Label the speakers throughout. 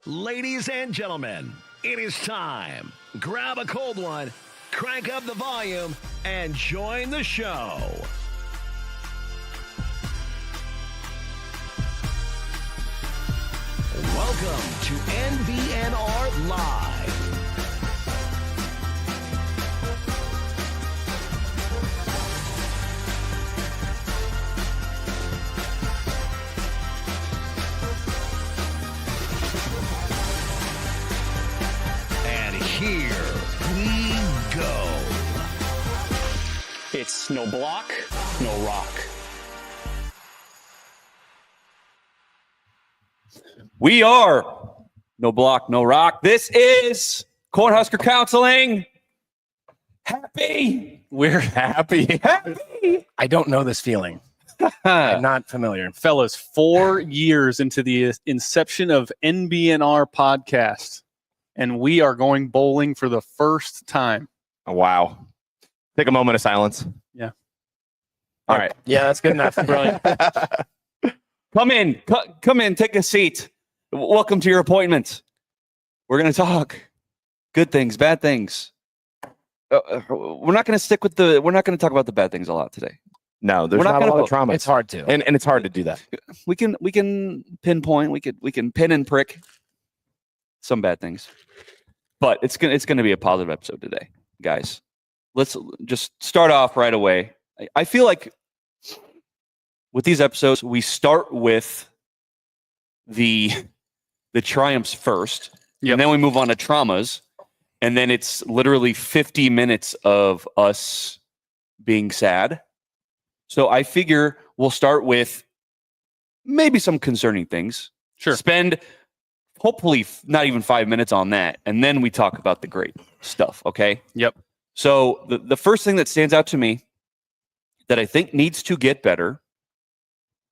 Speaker 1: Ladies and gentlemen, it is time. Grab a cold one, crank up the volume, and join the show. Welcome to NBNR Live. And here we go.
Speaker 2: It's no block, no rock.
Speaker 3: We are No Block, No Rock. This is Cornhusker Counseling. Happy.
Speaker 4: We're happy. I don't know this feeling. I'm not familiar.
Speaker 2: Fellas, 4 years into the inception of NBNR podcast, and we are going bowling for the first time.
Speaker 5: Oh, wow. Take a moment of silence.
Speaker 2: Yeah.
Speaker 5: All right.
Speaker 4: Yeah, that's good enough. Brilliant.
Speaker 3: Come in, take a seat. Welcome to your appointment. We're going to talk good things, bad things. We're not going to talk about the bad things a lot today.
Speaker 5: No, there's not a lot of trauma.
Speaker 4: It's hard to.
Speaker 5: And it's hard to do that.
Speaker 3: We can pinpoint, we can pin and prick some bad things. But it's going to be a positive episode today, guys. Let's just start off right away. I feel like with these episodes, we start with the triumphs first, and then we move on to traumas, and then it's literally 50 minutes of us being sad. So I figure we'll start with maybe some concerning things.
Speaker 2: Sure.
Speaker 3: Spend hopefully not even 5 minutes on that, and then we talk about the great stuff, okay?
Speaker 2: Yep.
Speaker 3: So the first thing that stands out to me that I think needs to get better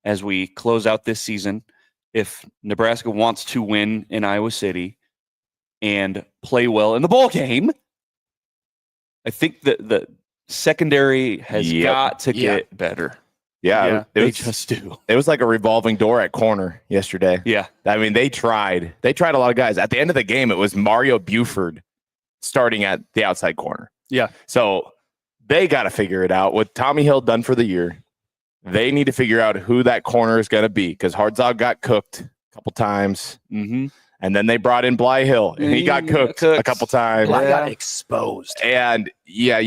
Speaker 3: as we close out this season, if Nebraska wants to win in Iowa City and play well in the bowl game, I think that the secondary has got to get better.
Speaker 5: Yeah,
Speaker 3: They just do.
Speaker 5: It was like a revolving door at corner yesterday.
Speaker 3: Yeah.
Speaker 5: I mean, they tried a lot of guys. At the end of the game, it was Mario Buford starting at the outside corner.
Speaker 2: Yeah.
Speaker 5: So they got to figure it out. With Tommy Hill done for the year, they need to figure out who that corner is going to be, because Hurrdat got cooked a couple times.
Speaker 3: Mm-hmm.
Speaker 5: And then they brought in Bly Hill, and he got cooked a couple times.
Speaker 4: Bly got exposed.
Speaker 5: And yeah,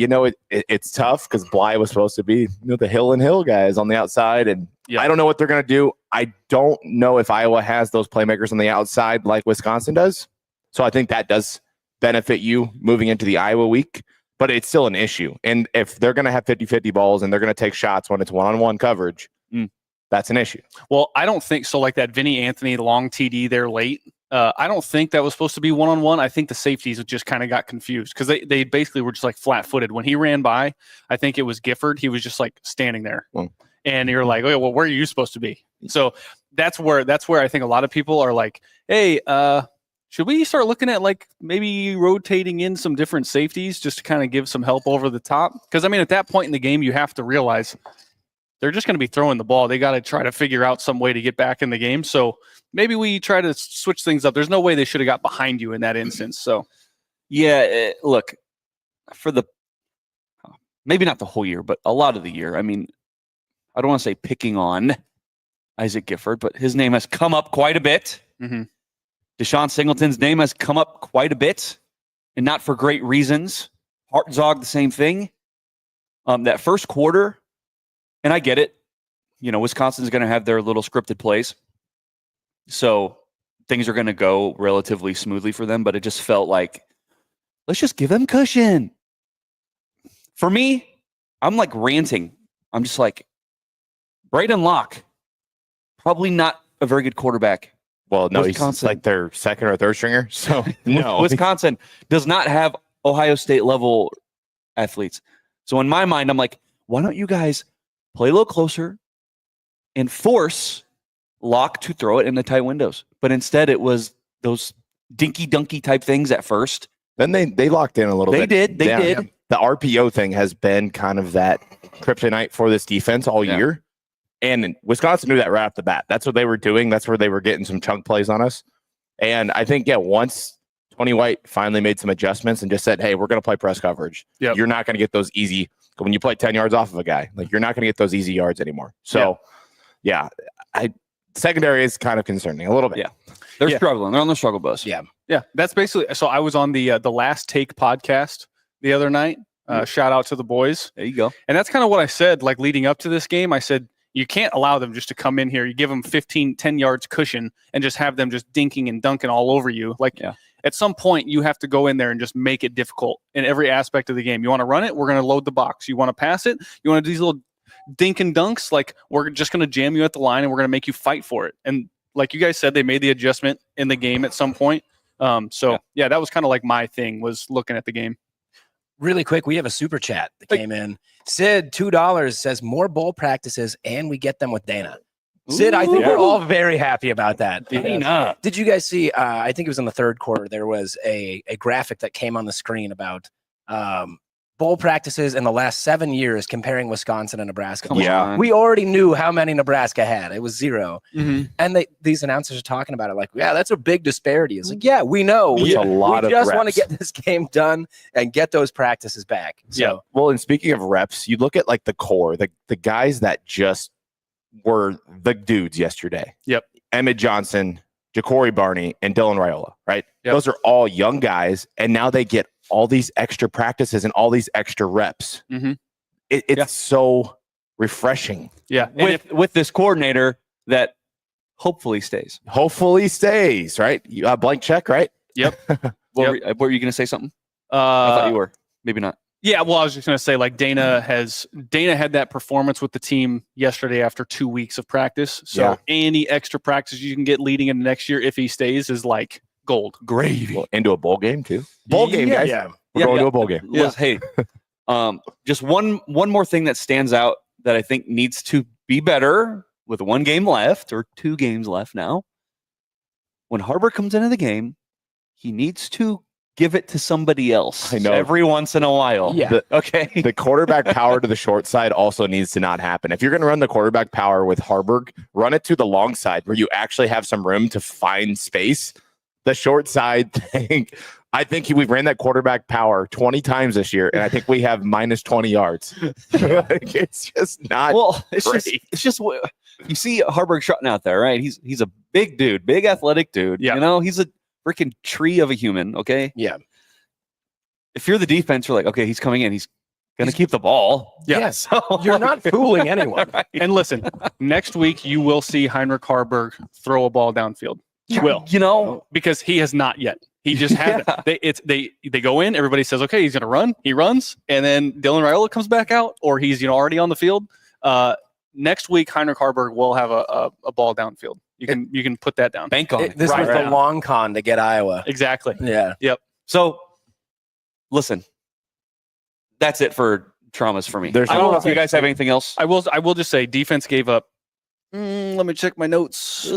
Speaker 5: it's tough because Bly was supposed to be the Hill guys on the outside, and I don't know what they're going to do. I don't know if Iowa has those playmakers on the outside like Wisconsin does. So I think that does benefit you moving into the Iowa week, but it's still an issue. And if they're going to have 50-50 balls and they're going to take shots when it's one-on-one coverage, that's an issue.
Speaker 2: Well, I don't think so. Like that Vinny Anthony long TD there late. I don't think that was supposed to be one-on-one. I think the safeties just kind of got confused because they basically were just like flat-footed. When he ran by, I think it was Gifford. He was just like standing there. And you're like, okay, well, where are you supposed to be? So that's where I think a lot of people are like, hey, should we start looking at like maybe rotating in some different safeties just to kind of give some help over the top? Because, I mean, at that point in the game, you have to realize they're just going to be throwing the ball. They got to try to figure out some way to get back in the game. So maybe we try to switch things up. There's no way they should have got behind you in that instance. So,
Speaker 3: yeah, look, for the maybe not the whole year, but a lot of the year. I mean, I don't want to say picking on Isaac Gifford, but his name has come up quite a bit.
Speaker 2: Mm-hmm.
Speaker 3: Deshaun Singleton's name has come up quite a bit, and not for great reasons. Hurrdat, the same thing. That first quarter, and I get it. Wisconsin's going to have their little scripted plays. So things are going to go relatively smoothly for them, but it just felt like, let's just give them cushion. For me, I'm like ranting. I'm just like, Braden Locke, probably not a very good quarterback.
Speaker 5: Well, no, he's like their second or third stringer. So no,
Speaker 3: Wisconsin does not have Ohio State level athletes. So in my mind, I'm like, why don't you guys play a little closer and force Locke to throw it in the tight windows? But instead, it was those dinky dunky type things at first.
Speaker 5: Then they locked in a little bit.
Speaker 3: They did.
Speaker 5: The RPO thing has been kind of that kryptonite for this defense all year. And Wisconsin knew that right off the bat. That's what they were doing. That's where they were getting some chunk plays on us. And I think, once Tony White finally made some adjustments and just said, hey, we're going to play press coverage.
Speaker 2: Yep.
Speaker 5: You're not going to get those easy, when you play 10 yards off of a guy, like you're not going to get those easy yards anymore. So, secondary is kind of concerning a little bit.
Speaker 3: Yeah. They're struggling. They're on the struggle bus.
Speaker 2: Yeah. That's basically, so I was on the Last Take podcast the other night. Shout out to the boys.
Speaker 3: There you go.
Speaker 2: And that's kind of what I said, like leading up to this game. I said, you can't allow them just to come in here. You give them 10 yards cushion and just have them just dinking and dunking all over you. Like at some point you have to go in there and just make it difficult in every aspect of the game. You want to run it? We're going to load the box. You want to pass it? You want to do these little dink and dunks? Like we're just going to jam you at the line and we're going to make you fight for it. And like you guys said, they made the adjustment in the game at some point. That was kind of like my thing, was looking at the game.
Speaker 4: Really quick, we have a super chat that came in. Sid, $2, says more bowl practices and we get them with Dana. Sid, I think we're all very happy about that.
Speaker 3: Dana.
Speaker 4: Did you guys see, I think it was in the third quarter, there was a graphic that came on the screen about bowl practices in the last 7 years comparing Wisconsin and Nebraska. We already knew how many Nebraska had. It was 0.
Speaker 2: Mm-hmm.
Speaker 4: And these announcers are talking about it like, that's a big disparity. It's like, we know.
Speaker 5: It's a lot of
Speaker 4: just
Speaker 5: reps.
Speaker 4: want to get this game done and get those practices back. So,
Speaker 5: Well, and speaking of reps, you look at like the core, the guys that just were the dudes yesterday.
Speaker 2: Yep.
Speaker 5: Emmett Johnson, Ja'Cory Barney, and Dylan Raiola, right?
Speaker 2: Yep.
Speaker 5: Those are all young guys, and now they get all these extra practices and all these extra reps.
Speaker 2: Mm-hmm.
Speaker 5: It's so refreshing.
Speaker 2: Yeah.
Speaker 3: With this coordinator that hopefully stays.
Speaker 5: Hopefully stays, right? You blank check, right?
Speaker 2: Yep.
Speaker 3: What were you going to say something? I thought you were. Maybe not.
Speaker 2: Yeah, well, I was just going to say, like, Dana had that performance with the team yesterday after 2 weeks of practice. So any extra practice you can get leading into next year, if he stays, is like gold.
Speaker 3: Gravy.
Speaker 5: Well, into a bowl game too. Bowl game, guys.
Speaker 4: Yeah.
Speaker 5: We're going to a bowl game.
Speaker 3: Hey, just one more thing that stands out that I think needs to be better with 1 game left or 2 games left now. When Harbor comes into the game, he needs to give it to somebody else.
Speaker 5: I know.
Speaker 3: Every once in a while.
Speaker 4: Yeah.
Speaker 3: The
Speaker 5: quarterback power to the short side also needs to not happen. If you're going to run the quarterback power with Harburg, run it to the long side where you actually have some room to find space. The short side thing, I think we've ran that quarterback power 20 times this year, and I think we have minus 20 yards. It's just not.
Speaker 3: Well, it's just you see Harburg shutting out there, right? He's a big dude, big athletic dude.
Speaker 2: Yeah.
Speaker 3: You know, he's a freaking tree of a human. Okay.
Speaker 4: Yeah.
Speaker 3: If you're the defense, you're like, okay, he's coming in. He's going to keep the ball.
Speaker 2: Yeah.
Speaker 4: Yes. You're not fooling anyone.
Speaker 3: Right.
Speaker 2: And listen, next week you will see Heinrich Harburg throw a ball downfield. You will.
Speaker 3: You know,
Speaker 2: because he has not yet. He just hasn't. They go in. Everybody says, okay, he's going to run. He runs, and then Dylan Raiola comes back out, or he's already on the field. Next week, Heinrich Harburg will have a ball downfield. You can put that down.
Speaker 3: bank on it.
Speaker 4: This was the long con to get Iowa.
Speaker 2: Exactly.
Speaker 4: Yeah.
Speaker 2: Yep.
Speaker 3: So, listen, that's it for traumas for me.
Speaker 5: There's
Speaker 3: I don't know if you guys have anything else.
Speaker 2: I will just say defense gave up. Let me check my notes.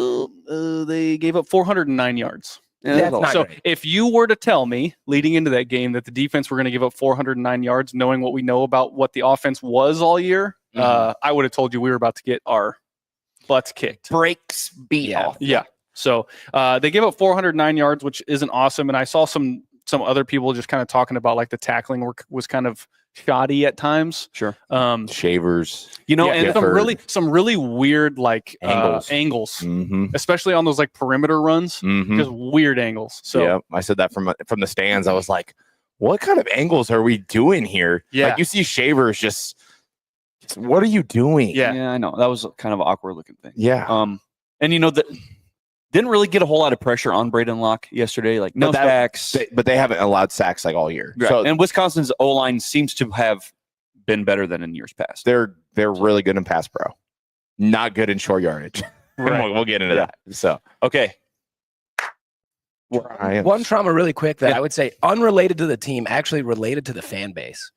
Speaker 2: They gave up 409 yards.
Speaker 4: That's not
Speaker 2: So
Speaker 4: great.
Speaker 2: if you were to tell me leading into that game that the defense were going to give up 409 yards, knowing what we know about what the offense was all year, I would have told you we were about to get our butts kicked.
Speaker 3: Breaks beat off.
Speaker 2: Yeah. So they gave up 409 yards, which isn't awesome. And I saw some other people just kind of talking about like the tackling work was kind of shoddy at times.
Speaker 3: Sure.
Speaker 5: Shavers.
Speaker 2: And some really weird like
Speaker 5: Angles.
Speaker 2: especially on those like perimeter runs, just weird angles. So
Speaker 5: yeah, I said that from the stands. I was like, what kind of angles are we doing here?
Speaker 2: Yeah.
Speaker 5: Like you see Shavers just what are you doing?
Speaker 2: Yeah.
Speaker 3: I know. That was kind of an awkward looking thing.
Speaker 5: Yeah.
Speaker 3: And that didn't really get a whole lot of pressure on Braden Locke yesterday. Like no sacks.
Speaker 5: But they haven't allowed sacks like all year.
Speaker 3: Right.
Speaker 5: So
Speaker 3: and Wisconsin's O-line seems to have been better than in years past.
Speaker 5: they're really good in pass pro. Not good in short yardage.
Speaker 2: Right.
Speaker 5: We'll get into that. So
Speaker 3: Okay.
Speaker 4: One trauma really quick that I would say unrelated to the team, actually related to the fan base.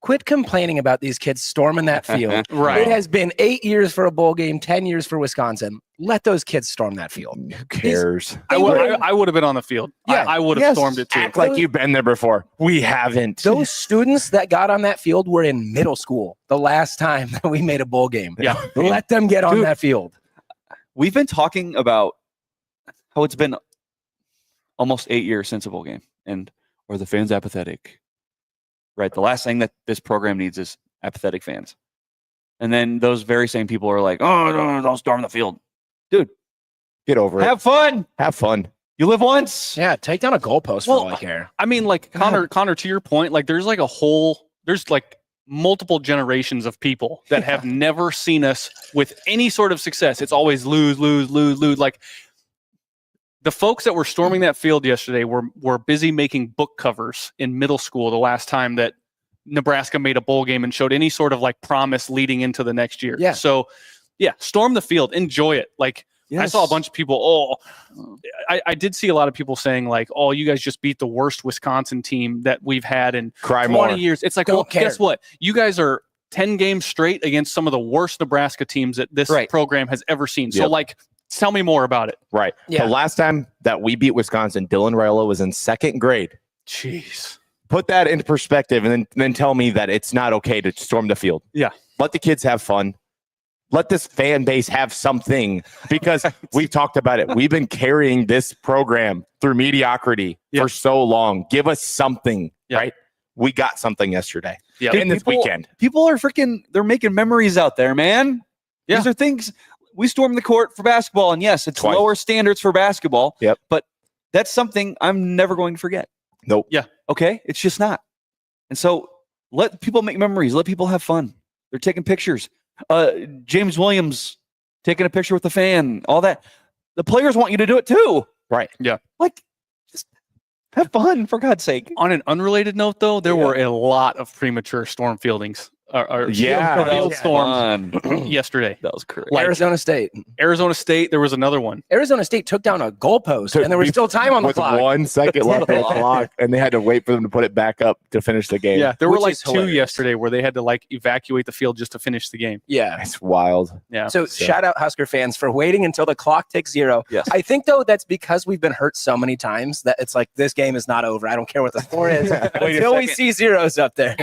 Speaker 4: Quit complaining about these kids storming that field.
Speaker 2: Right.
Speaker 4: It has been 8 years for a bowl game, 10 years for Wisconsin. Let those kids storm that field.
Speaker 5: who cares?
Speaker 2: I would have been on the field.
Speaker 4: Yeah.
Speaker 2: I would have stormed it too.
Speaker 5: Act like you've been there before. We haven't.
Speaker 4: Those students that got on that field were in middle school the last time that we made a bowl game.
Speaker 2: Yeah.
Speaker 4: Let them get on
Speaker 3: Dude.
Speaker 4: that field.
Speaker 3: We've been talking about how it's been almost 8 years since a bowl game, and are the fans apathetic? Right. The last thing that this program needs is apathetic fans. And then those very same people are like, oh, no, don't storm the field. Dude,
Speaker 5: get over it.
Speaker 3: Have fun.
Speaker 5: Have fun.
Speaker 3: You live once.
Speaker 4: Yeah, take down a goalpost for all I care.
Speaker 2: I mean, like Connor, to your point, like there's like multiple generations of people that have never seen us with any sort of success. It's always lose. Like the folks that were storming that field yesterday were busy making book covers in middle school the last time that Nebraska made a bowl game and showed any sort of like promise leading into the next year.
Speaker 4: Yeah.
Speaker 2: So yeah, storm the field, enjoy it. Like I saw a bunch of people. I did see a lot of people saying like, "Oh, you guys just beat the worst Wisconsin team that we've had in 20 years." It's like, guess what? You guys are 10 games straight against some of the worst Nebraska teams that this program has ever seen. So like, tell me more about it.
Speaker 5: Right. Yeah. The last time that we beat Wisconsin, Dylan Raiola was in second grade.
Speaker 2: Jeez.
Speaker 5: Put that into perspective, and then tell me that it's not okay to storm the field.
Speaker 2: Yeah.
Speaker 5: Let the kids have fun. Let this fan base have something, because we've talked about it. We've been carrying this program through mediocrity for so long. Give us something, right? We got something yesterday.
Speaker 3: Yeah.
Speaker 5: And this weekend.
Speaker 3: People are they're making memories out there, man. Yeah. These are things. We stormed the court for basketball, and yes, it's lower standards for basketball.
Speaker 5: Yep.
Speaker 3: But that's something I'm never going to forget.
Speaker 5: Nope.
Speaker 2: Yeah.
Speaker 3: Okay? It's just not. And so let people make memories. Let people have fun. They're taking pictures. James Williams taking a picture with the fan, all that. The players want you to do it too.
Speaker 5: Right.
Speaker 2: Yeah.
Speaker 3: Like, just have fun, for God's sake.
Speaker 2: On an unrelated note, though, there were a lot of premature storm fieldings. Field storms yesterday.
Speaker 3: That was correct.
Speaker 4: Like, Arizona State.
Speaker 2: There was another one.
Speaker 4: Arizona State took down a goalpost, and there was still time on the clock.
Speaker 5: With 1 second left on the clock, and they had to wait for them to put it back up to finish the game.
Speaker 2: Yeah, there were like two yesterday where they had to like evacuate the field just to finish the game.
Speaker 4: Yeah.
Speaker 5: It's wild.
Speaker 2: Yeah.
Speaker 4: So shout out Husker fans for waiting until the clock ticks 0.
Speaker 3: Yes.
Speaker 4: I think, though, that's because we've been hurt so many times that it's like, this game is not over. I don't care what the score is until we see zeros up there.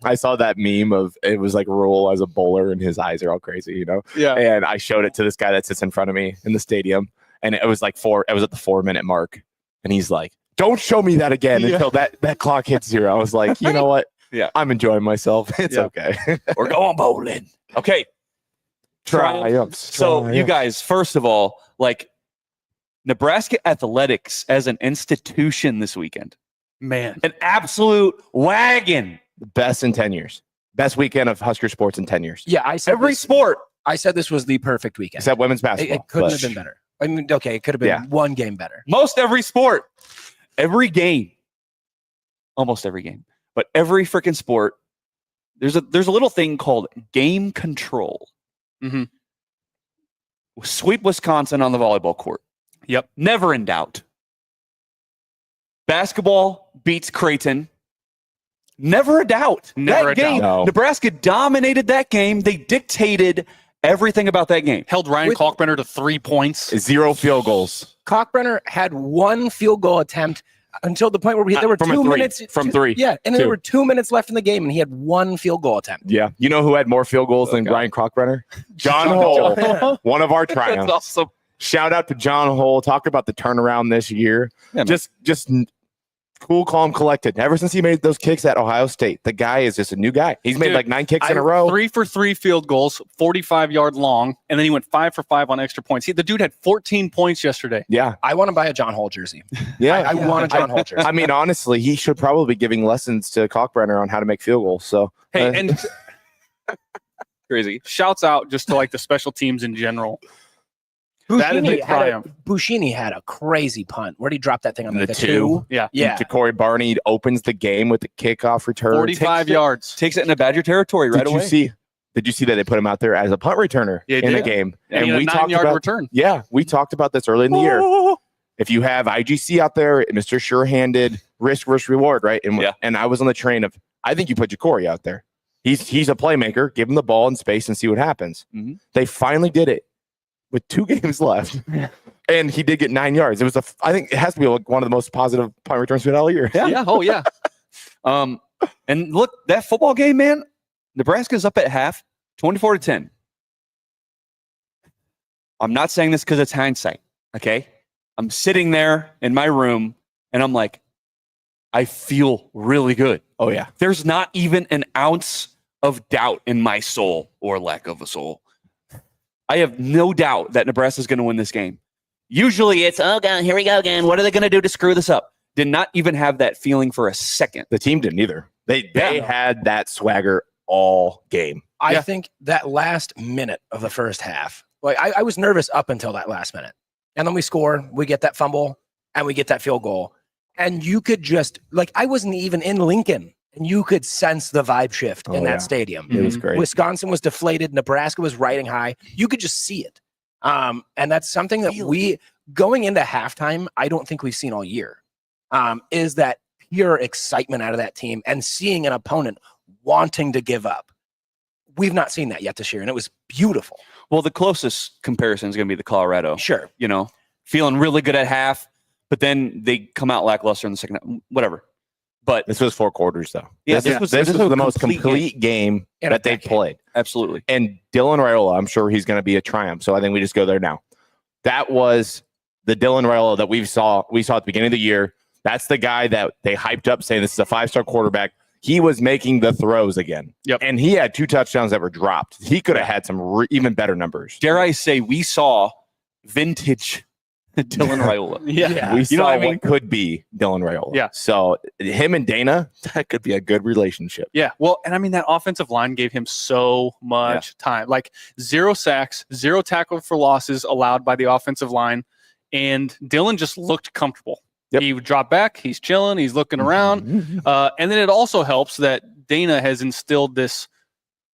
Speaker 5: I saw that meme of it was like Rule as a bowler and his eyes are all crazy, you know?
Speaker 2: Yeah.
Speaker 5: And I showed it to this guy that sits in front of me in the stadium, and it was like it was at the 4-minute mark. And he's like, don't show me that again until that clock hits 0. I was like, you know what?
Speaker 3: Yeah.
Speaker 5: I'm enjoying myself. It's okay.
Speaker 3: We're going bowling. Okay.
Speaker 5: Triumphs.
Speaker 3: So you guys, first of all, like Nebraska athletics as an institution this weekend.
Speaker 2: Man.
Speaker 3: An absolute wagon.
Speaker 5: The best in 10 years. Best weekend of Husker sports in 10 years.
Speaker 4: Yeah, I said
Speaker 3: sport.
Speaker 4: I said this was the perfect weekend.
Speaker 5: Except women's basketball.
Speaker 4: It couldn't have been better. I mean, okay, it could have been one game better.
Speaker 3: Most every sport. Every game. Almost every game. But every freaking sport, there's a little thing called game control.
Speaker 2: Mm-hmm.
Speaker 3: Sweep Wisconsin on the volleyball court.
Speaker 2: Yep.
Speaker 3: Never in doubt. Basketball beats Creighton. Never a doubt.
Speaker 2: Never
Speaker 3: that game,
Speaker 5: doubt. No.
Speaker 3: Nebraska dominated that game. They dictated everything about that game.
Speaker 2: Held Ryan Kalkbrenner to 3 points.
Speaker 5: 0 field goals.
Speaker 4: Kalkbrenner had 1 field goal attempt until the point where there were 2 minutes.
Speaker 5: From 3.
Speaker 4: Yeah, and then there were 2 minutes left in the game, and he had 1 field goal attempt.
Speaker 5: Yeah. You know who had more field goals than Ryan Kalkbrenner? John Hull. One of our triumphs.
Speaker 3: That's awesome.
Speaker 5: Shout out to John Hull. Talk about the turnaround this year. Yeah, just cool, calm, collected. Ever since he made those kicks at Ohio State, the guy is just a new guy. He's made like 9 kicks in a row.
Speaker 2: 3 for 3 field goals, 45-yard long, and then he went 5 for 5 on extra points. The dude had 14 points yesterday.
Speaker 5: Yeah.
Speaker 4: I want to buy a John Hull jersey.
Speaker 5: Yeah.
Speaker 4: I want a John Hull jersey.
Speaker 5: I mean, honestly, he should probably be giving lessons to Kalkbrenner on how to make field goals. So,
Speaker 2: hey, and
Speaker 3: crazy.
Speaker 2: Shouts out just to like the special teams in general.
Speaker 4: Buschini had a crazy punt. Where'd he drop that thing on
Speaker 5: the 2?
Speaker 2: Yeah.
Speaker 5: Corey Barney opens the game with the kickoff return.
Speaker 2: 45 yards.
Speaker 3: Takes it into Badger territory right away.
Speaker 5: Did you see that they put him out there as a punt returner in the game?
Speaker 2: And we talked about return.
Speaker 5: Yeah, we talked about this early in the year. If you have IGC out there, Mr. Sure-handed, risk versus reward, right? And I was on the train of, I think you put Ja'Cory out there. He's a playmaker. Give him the ball in space and see what happens.
Speaker 3: Mm-hmm.
Speaker 5: They finally did it with 2 games left. And he did get 9 yards. It was I think it has to be like one of the most positive punt returns we've had all year.
Speaker 3: Yeah. Oh, yeah. And look, that football game, man, Nebraska's up at half, 24-10. I'm not saying this because it's hindsight, okay? I'm sitting there in my room, and I'm like, I feel really good.
Speaker 5: Oh, yeah.
Speaker 3: There's not even an ounce of doubt in my soul or lack of a soul. I have no doubt that Nebraska is going to win this game. Usually it's, oh, God, here we go again. What are they going to do to screw this up? Did not even have that feeling for a second.
Speaker 5: The team didn't either. They had that swagger all game.
Speaker 4: I think that last minute of the first half, like I was nervous up until that last minute. And then we score, we get that fumble, and we get that field goal. And you could just, like, I wasn't even in Lincoln, and you could sense the vibe shift in that stadium.
Speaker 5: It was great.
Speaker 4: Wisconsin was deflated. Nebraska was riding high. You could just see it. And that's something that we, going into halftime, I don't think we've seen all year, is that pure excitement out of that team and seeing an opponent wanting to give up. We've not seen that yet this year, and it was beautiful.
Speaker 3: Well, the closest comparison is going to be the Colorado.
Speaker 4: Sure.
Speaker 3: You know, feeling really good at half, but then they come out lackluster in the second half, whatever. But
Speaker 5: this was 4 quarters, though.
Speaker 3: Yeah,
Speaker 5: this was the most complete game that they played.
Speaker 3: Absolutely.
Speaker 5: And Dylan Raiola, I'm sure he's going to be a triumph. So I think we just go there now. That was the Dylan Raiola that we saw at the beginning of the year. That's the guy that they hyped up saying this is a 5-star quarterback. He was making the throws again.
Speaker 2: Yep.
Speaker 5: And he had 2 touchdowns that were dropped. He could have had some even better numbers.
Speaker 3: Dare I say we saw vintage Dylan Raiola.
Speaker 5: We saw what could be Dylan Raiola.
Speaker 2: Yeah.
Speaker 5: So him and Dana, that could be a good relationship.
Speaker 2: Yeah. Well, and I mean, that offensive line gave him so much time. Like 0 sacks, 0 tackle for losses allowed by the offensive line. And Dylan just looked comfortable. Yep. He would drop back. He's chilling. He's looking around. And then it also helps that Dana has instilled this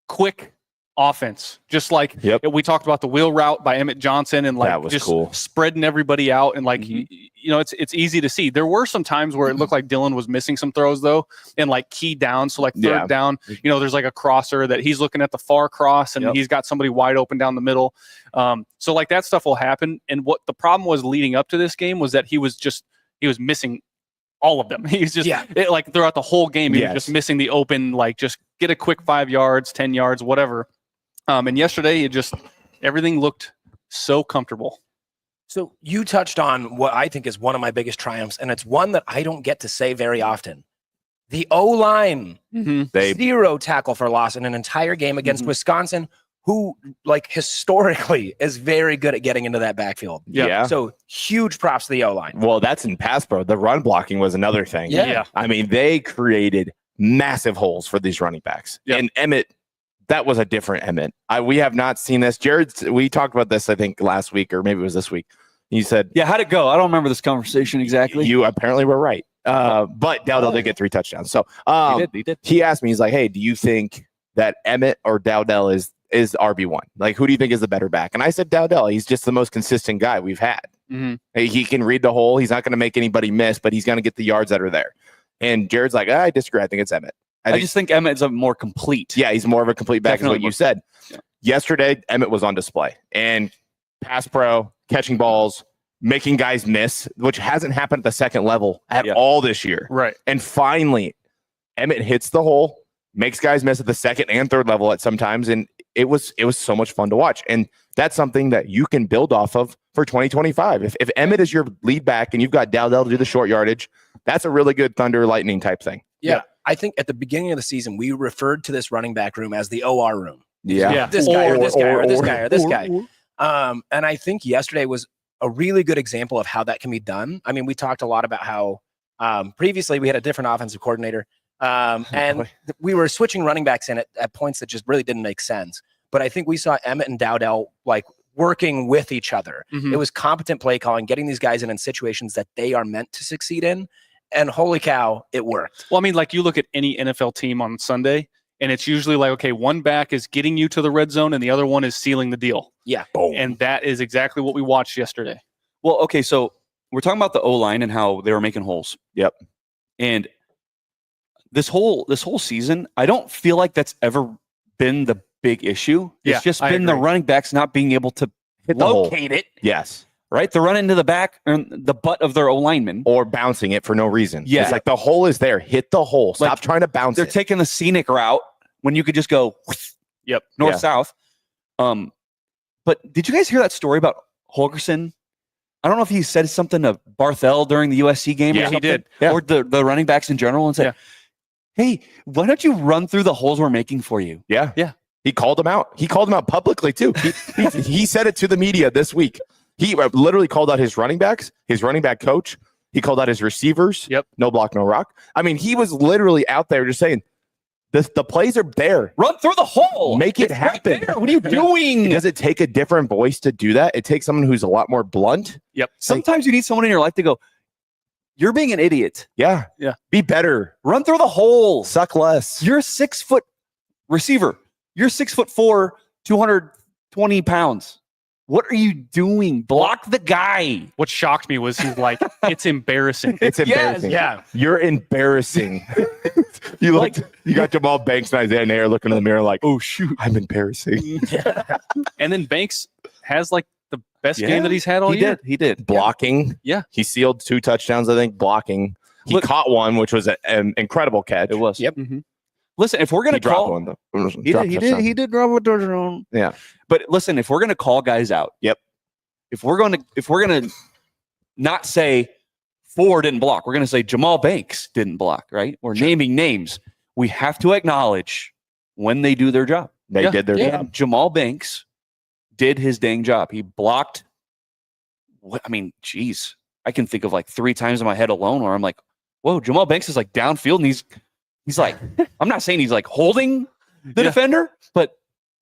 Speaker 2: quick offense. Just like we talked about the wheel route by Emmett Johnson and like just spreading everybody out. And like, you know, it's easy to see. There were some times where it looked like Dylan was missing some throws though. And like key down. So like third down, you know, there's like a crosser that he's looking at the far cross and he's got somebody wide open down the middle. So like that stuff will happen. And what the problem was leading up to this game was that he was missing all of them. He's just like throughout the whole game, he was just missing the open, like just get a quick 5 yards, 10 yards, whatever. And yesterday everything looked so comfortable.
Speaker 4: So you touched on what I think is one of my biggest triumphs, and it's one that I don't get to say very often. The O-line, 0 tackle for loss in an entire game against Wisconsin, who like historically is very good at getting into that backfield.
Speaker 5: Yeah.
Speaker 4: So huge props to the O-line.
Speaker 5: Well, that's in pass pro. The run blocking was another thing.
Speaker 4: Yeah.
Speaker 5: I mean, they created massive holes for these running backs. And Emmett, that was a different Emmett. We have not seen this. Jared, we talked about this, I think, last week, or maybe it was this week. You said,
Speaker 3: how'd it go? I don't remember this conversation exactly.
Speaker 5: You apparently were right. But Dowdell did get 3 touchdowns. So
Speaker 3: he did.
Speaker 5: He asked me, he's like, hey, do you think that Emmett or Dowdell is RB1? Like, who do you think is the better back? And I said Dowdell. He's just the most consistent guy we've had. He can read the hole. He's not going to make anybody miss, but he's going to get the yards that are there. And Jared's like, I disagree. I think it's Emmett.
Speaker 3: I just think Emmett's a more complete.
Speaker 5: Yeah, he's more of a complete back, is what you said.
Speaker 3: Yeah.
Speaker 5: Yesterday, Emmett was on display. And pass pro, catching balls, making guys miss, which hasn't happened at the second level at all this year.
Speaker 2: Right.
Speaker 5: And finally, Emmett hits the hole, makes guys miss at the second and third level at sometimes. And it was so much fun to watch. And that's something that you can build off of for 2025. If Emmett is your lead back and you've got Dowdell to do the short yardage, that's a really good thunder lightning type thing.
Speaker 4: Yeah. I think at the beginning of the season, we referred to this running back room as the OR room.
Speaker 5: Yeah.
Speaker 4: This guy or this guy or this guy or this guy. And I think yesterday was a really good example of how that can be done. I mean, we talked a lot about how previously we had a different offensive coordinator and we were switching running backs in at points that just really didn't make sense. But I think we saw Emmett and Dowdell like working with each other. It was competent play calling, getting these guys in situations that they are meant to succeed in. And holy cow, it worked.
Speaker 2: Well, I mean, like you look at any NFL team on Sunday, and it's usually like, okay, one back is getting you to the red zone, and the other one is sealing the deal.
Speaker 4: Yeah.
Speaker 5: Boom.
Speaker 2: And that is exactly what we watched yesterday.
Speaker 3: Well, okay, so we're talking about the O-line and how they were making holes.
Speaker 5: Yep.
Speaker 3: And this whole season, I don't feel like that's ever been the big issue. It's just been the running backs not being able to
Speaker 5: hit the
Speaker 3: locate
Speaker 5: hole.
Speaker 3: it.
Speaker 5: Yes.
Speaker 3: Right? They're running to the back or the butt of their O-lineman.
Speaker 5: Or bouncing it for no reason.
Speaker 3: Yeah.
Speaker 5: It's like the hole is there. Hit the hole. Stop trying to bounce
Speaker 3: They're taking the scenic route when you could just go north-south. But did you guys hear that story about Hogerson I don't know if he said something to Barthel during the USC game.
Speaker 2: Yeah,
Speaker 3: or
Speaker 2: he did.
Speaker 3: Or the running backs in general and said, hey, why don't you run through the holes we're making for you?
Speaker 5: Yeah.
Speaker 3: Yeah.
Speaker 5: He called him out. He called him out publicly too. He said it to the media this week. He literally called out his running backs, his running back coach. He called out his receivers.
Speaker 2: Yep.
Speaker 5: No block, no rock. I mean, he was literally out there just saying, the plays are there.
Speaker 3: Run through the hole.
Speaker 5: Make it
Speaker 3: It's
Speaker 5: happen.
Speaker 3: right there. What are you doing?
Speaker 5: Does it take a different voice to do that? It takes someone who's a lot more blunt.
Speaker 2: Yep.
Speaker 3: Sometimes you need someone in your life to go, you're being an idiot.
Speaker 5: Yeah.
Speaker 2: Yeah.
Speaker 5: Be better.
Speaker 3: Run through the hole.
Speaker 5: Suck less.
Speaker 3: You're a 6 foot receiver. You're 6'4", 220 pounds. What are you doing? Block the guy.
Speaker 2: What shocked me was he's like, it's embarrassing.
Speaker 5: It's embarrassing.
Speaker 4: Yeah.
Speaker 5: You're embarrassing. You got Jamal Banks and Isaiah Nair looking in the mirror like, oh shoot, I'm embarrassing.
Speaker 2: And then Banks has like the best game that he's had all year.
Speaker 3: He did.
Speaker 5: Blocking.
Speaker 2: Yeah.
Speaker 5: He sealed 2 touchdowns, I think, blocking. He caught one, which was an incredible catch.
Speaker 3: It was.
Speaker 4: Yep.
Speaker 2: Mm-hmm.
Speaker 3: Listen, if we're going
Speaker 5: He
Speaker 3: to
Speaker 5: dropped
Speaker 3: call,
Speaker 5: one, though.
Speaker 3: he did drop a touchdown.
Speaker 5: Yeah.
Speaker 3: But listen, if we're going to call guys out,
Speaker 5: Yep.
Speaker 3: If we're going to not say Ford didn't block, we're going to say Jamal Banks didn't block, right? We're naming names. We have to acknowledge when they do their job.
Speaker 5: They did their job.
Speaker 3: And Jamal Banks did his dang job. He blocked. I mean, geez, I can think of like 3 times in my head alone where I'm like, whoa, Jamal Banks is like downfield and he's like, I'm not saying he's like holding the defender, but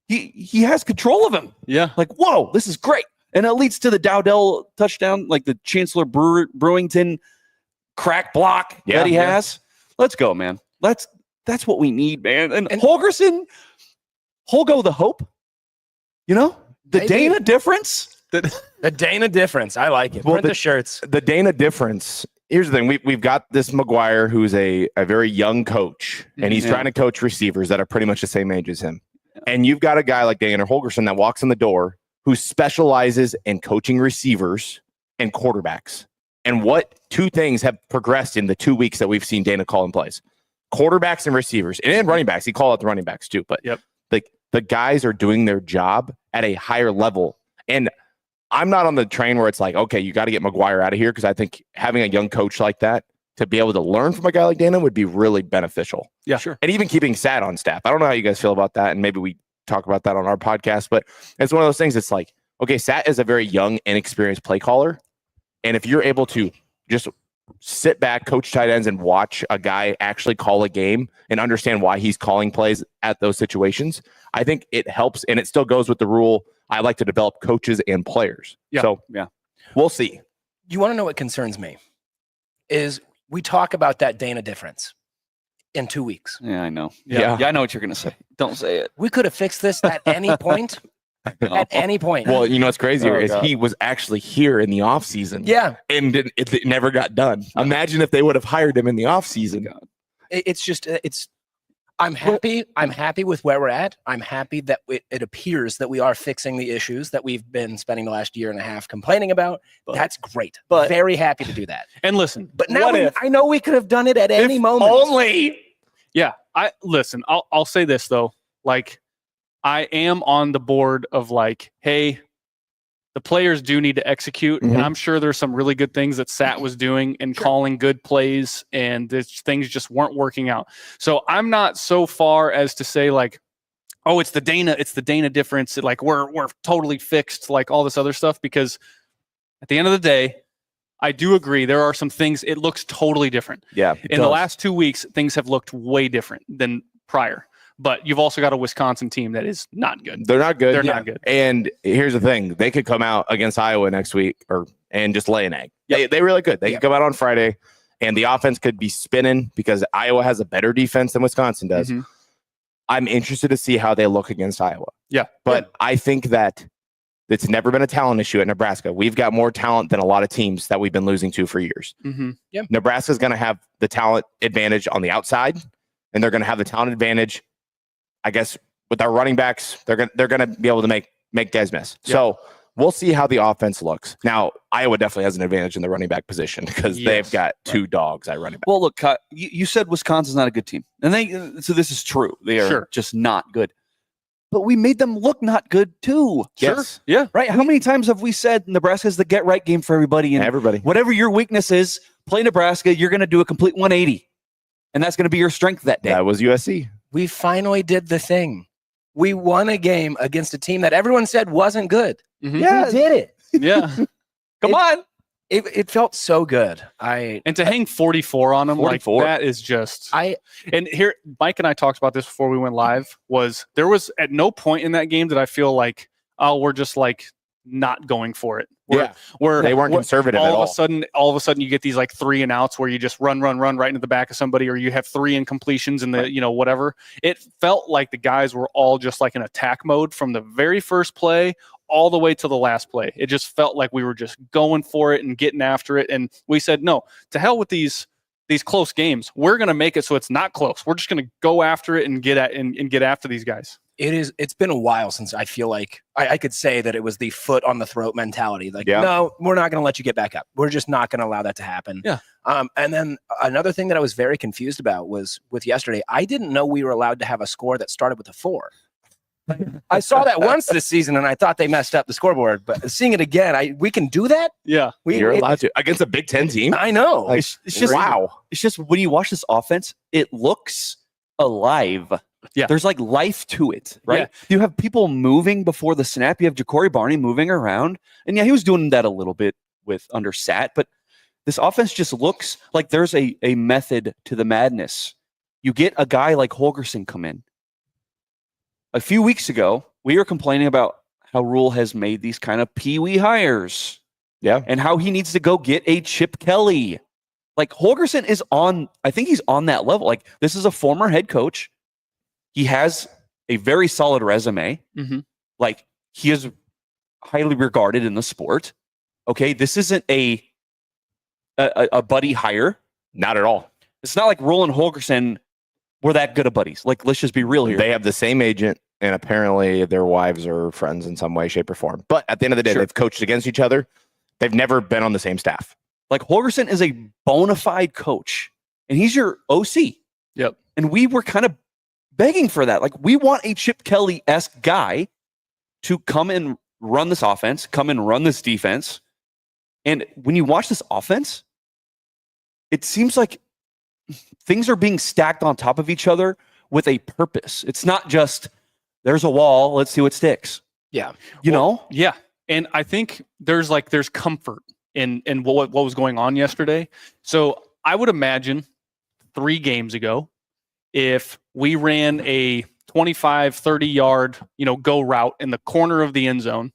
Speaker 3: he has control of him.
Speaker 2: Yeah.
Speaker 3: Like, whoa, this is great. And it leads to the Dowdell touchdown, like the Chancellor Brewington crack block that he has. Let's go, man. That's what we need, man. And Hogerson, Holgo the Hope, you know, the Dana difference.
Speaker 4: The Dana difference. I like it.
Speaker 5: Well,
Speaker 4: Print the shirts.
Speaker 5: The Dana difference. Here's the thing. We've got this McGuire who's a very young coach, and he's trying to coach receivers that are pretty much the same age as him. And you've got a guy like Dana Hogerson that walks in the door who specializes in coaching receivers and quarterbacks. And what 2 things have progressed in the 2 weeks that we've seen Dana call in plays? Quarterbacks and receivers, and running backs. He called out the running backs too, but the guys are doing their job at a higher level. And I'm not on the train where it's like, okay, you got to get McGuire out of here, because I think having a young coach like that to be able to learn from a guy like Dana would be really beneficial.
Speaker 2: Yeah, sure.
Speaker 5: And even keeping Sat on staff. I don't know how you guys feel about that, and maybe we talk about that on our podcast, but it's one of those things. It's like, okay, Sat is a very young, inexperienced play caller. And if you're able to just sit back, coach tight ends, and watch a guy actually call a game and understand why he's calling plays at those situations, I think it helps. And it still goes with the rule. I like to develop coaches and players.
Speaker 2: Yeah.
Speaker 5: So we'll see.
Speaker 4: You want to know what concerns me? Is we talk about that Dana difference in 2 weeks.
Speaker 3: Yeah, I know.
Speaker 5: Yeah.
Speaker 3: I know what you're going to say. Don't say it.
Speaker 4: We could have fixed this at any point. At any point.
Speaker 5: Well, you know what's crazier is he was actually here in the offseason.
Speaker 4: Yeah.
Speaker 5: And it never got done. Imagine if they would have hired him in the offseason.
Speaker 4: It's just, I'm happy. I'm happy with where we're at. I'm happy that it appears that we are fixing the issues that we've been spending the last year and a half complaining about. That's great.
Speaker 3: But
Speaker 4: very happy to do that.
Speaker 2: And listen,
Speaker 4: but now I know we could have done it at any moment.
Speaker 5: Only.
Speaker 2: Yeah. I'll say this though. Like, I am on the board of like, hey, the players do need to execute.
Speaker 5: Mm-hmm.
Speaker 2: And I'm sure there's some really good things that Sat was doing and calling good plays, and things just weren't working out. So I'm not so far as to say like, oh, it's the Dana difference. Like we're totally fixed, like all this other stuff, because at the end of the day, I do agree. There are some things, it looks totally different.
Speaker 5: Yeah.
Speaker 2: In the last 2 weeks, things have looked way different than prior. But you've also got a Wisconsin team that is not good.
Speaker 5: They're not good.
Speaker 2: They're not good.
Speaker 5: And here's the thing. They could come out against Iowa next week and just lay an egg. They really could. They could come out on Friday, and the offense could be spinning because Iowa has a better defense than Wisconsin does. Mm-hmm. I'm interested to see how they look against Iowa.
Speaker 2: Yeah.
Speaker 5: But I think that it's never been a talent issue at Nebraska. We've got more talent than a lot of teams that we've been losing to for years.
Speaker 2: Mm-hmm.
Speaker 4: Yeah.
Speaker 5: Nebraska's going to have the talent advantage on the outside, and they're going to have the talent advantage, I guess, with our running backs. They're going to be able to make guys miss. Yep. So we'll see how the offense looks. Now, Iowa definitely has an advantage in the running back position because they've got 2 dogs at running back.
Speaker 3: Well, look, you said Wisconsin's not a good team, and so this is true. They are just not good. but we made them look not good too.
Speaker 5: Yes.
Speaker 2: Sure. Yeah.
Speaker 3: Right? How many times have we said Nebraska's the get right game for everybody? And
Speaker 5: Everybody.
Speaker 3: whatever your weakness is, play Nebraska, you're going to do a complete 180. And that's going to be your strength that day.
Speaker 5: That was USC.
Speaker 4: We finally did the thing. We won a game against a team that everyone said wasn't good.
Speaker 2: Mm-hmm.
Speaker 4: Yeah, we did it.
Speaker 2: Yeah.
Speaker 3: Come on.
Speaker 4: It felt so good.
Speaker 2: And to hang 44 on them,
Speaker 3: 44.
Speaker 2: like that is just. And here, Mike and I talked about this before we went live. There was at no point in that game that I feel like, oh, we're just like not going for it. Where
Speaker 5: They weren't conservative at all.
Speaker 2: All of a sudden, you get these like 3 and outs where you just run right into the back of somebody, or you have 3 incompletions in the whatever. It felt like the guys were all just like in attack mode from the very first play all the way to the last play. It just felt like we were just going for it and getting after it. And we said, no, to hell with these close games. We're going to make it so it's not close. We're just going to go after it and get after these guys.
Speaker 4: It's been a while since I feel like I could say that it was the foot on the throat mentality. Like, no, we're not going to let you get back up. We're just not going to allow that to happen.
Speaker 2: Yeah.
Speaker 4: And then another thing that I was very confused about was with yesterday. I didn't know we were allowed to have a score that started with a 4. I saw that once this season, and I thought they messed up the scoreboard. But seeing it again, we can do that.
Speaker 2: Yeah,
Speaker 5: you're allowed to against a Big Ten team.
Speaker 4: I know.
Speaker 5: Like,
Speaker 3: it's just
Speaker 5: wow.
Speaker 3: It's just when you watch this offense, it looks alive.
Speaker 2: Yeah,
Speaker 3: there's like life to it, right?
Speaker 2: Yeah.
Speaker 3: You have people moving before the snap. You have Ja'Cory Barney moving around, and he was doing that a little bit with under Sat, but this offense just looks like there's a method to the madness. You get a guy like Hogerson come in. A few weeks ago, we were complaining about how Rule has made these kind of peewee hires.
Speaker 5: Yeah.
Speaker 3: And how he needs to go get a Chip Kelly. Like Hogerson is I think he's on that level. Like this is a former head coach. He has a very solid resume.
Speaker 2: Mm-hmm.
Speaker 3: Like he is highly regarded in the sport. Okay. This isn't a buddy hire.
Speaker 5: Not at all.
Speaker 3: It's not like Rule and Hogerson were that good of buddies. Like, let's just be real here.
Speaker 5: They have the same agent, and apparently their wives are friends in some way, shape, or form. But at the end of the day, they've coached against each other. They've never been on the same staff.
Speaker 3: Like, Hogerson is a bona fide coach, and he's your OC.
Speaker 2: Yep.
Speaker 3: And we were kind of begging for that. Like, we want a Chip Kelly-esque guy to come and run this offense, come and run this defense. And when you watch this offense, it seems like things are being stacked on top of each other with a purpose. It's not just, there's a wall, let's see what sticks.
Speaker 4: Yeah.
Speaker 3: You know?
Speaker 2: Yeah. And I think there's comfort in what was going on yesterday. So I would imagine 3 games ago, if we ran a 25, 30 yard, go route in the corner of the end zone,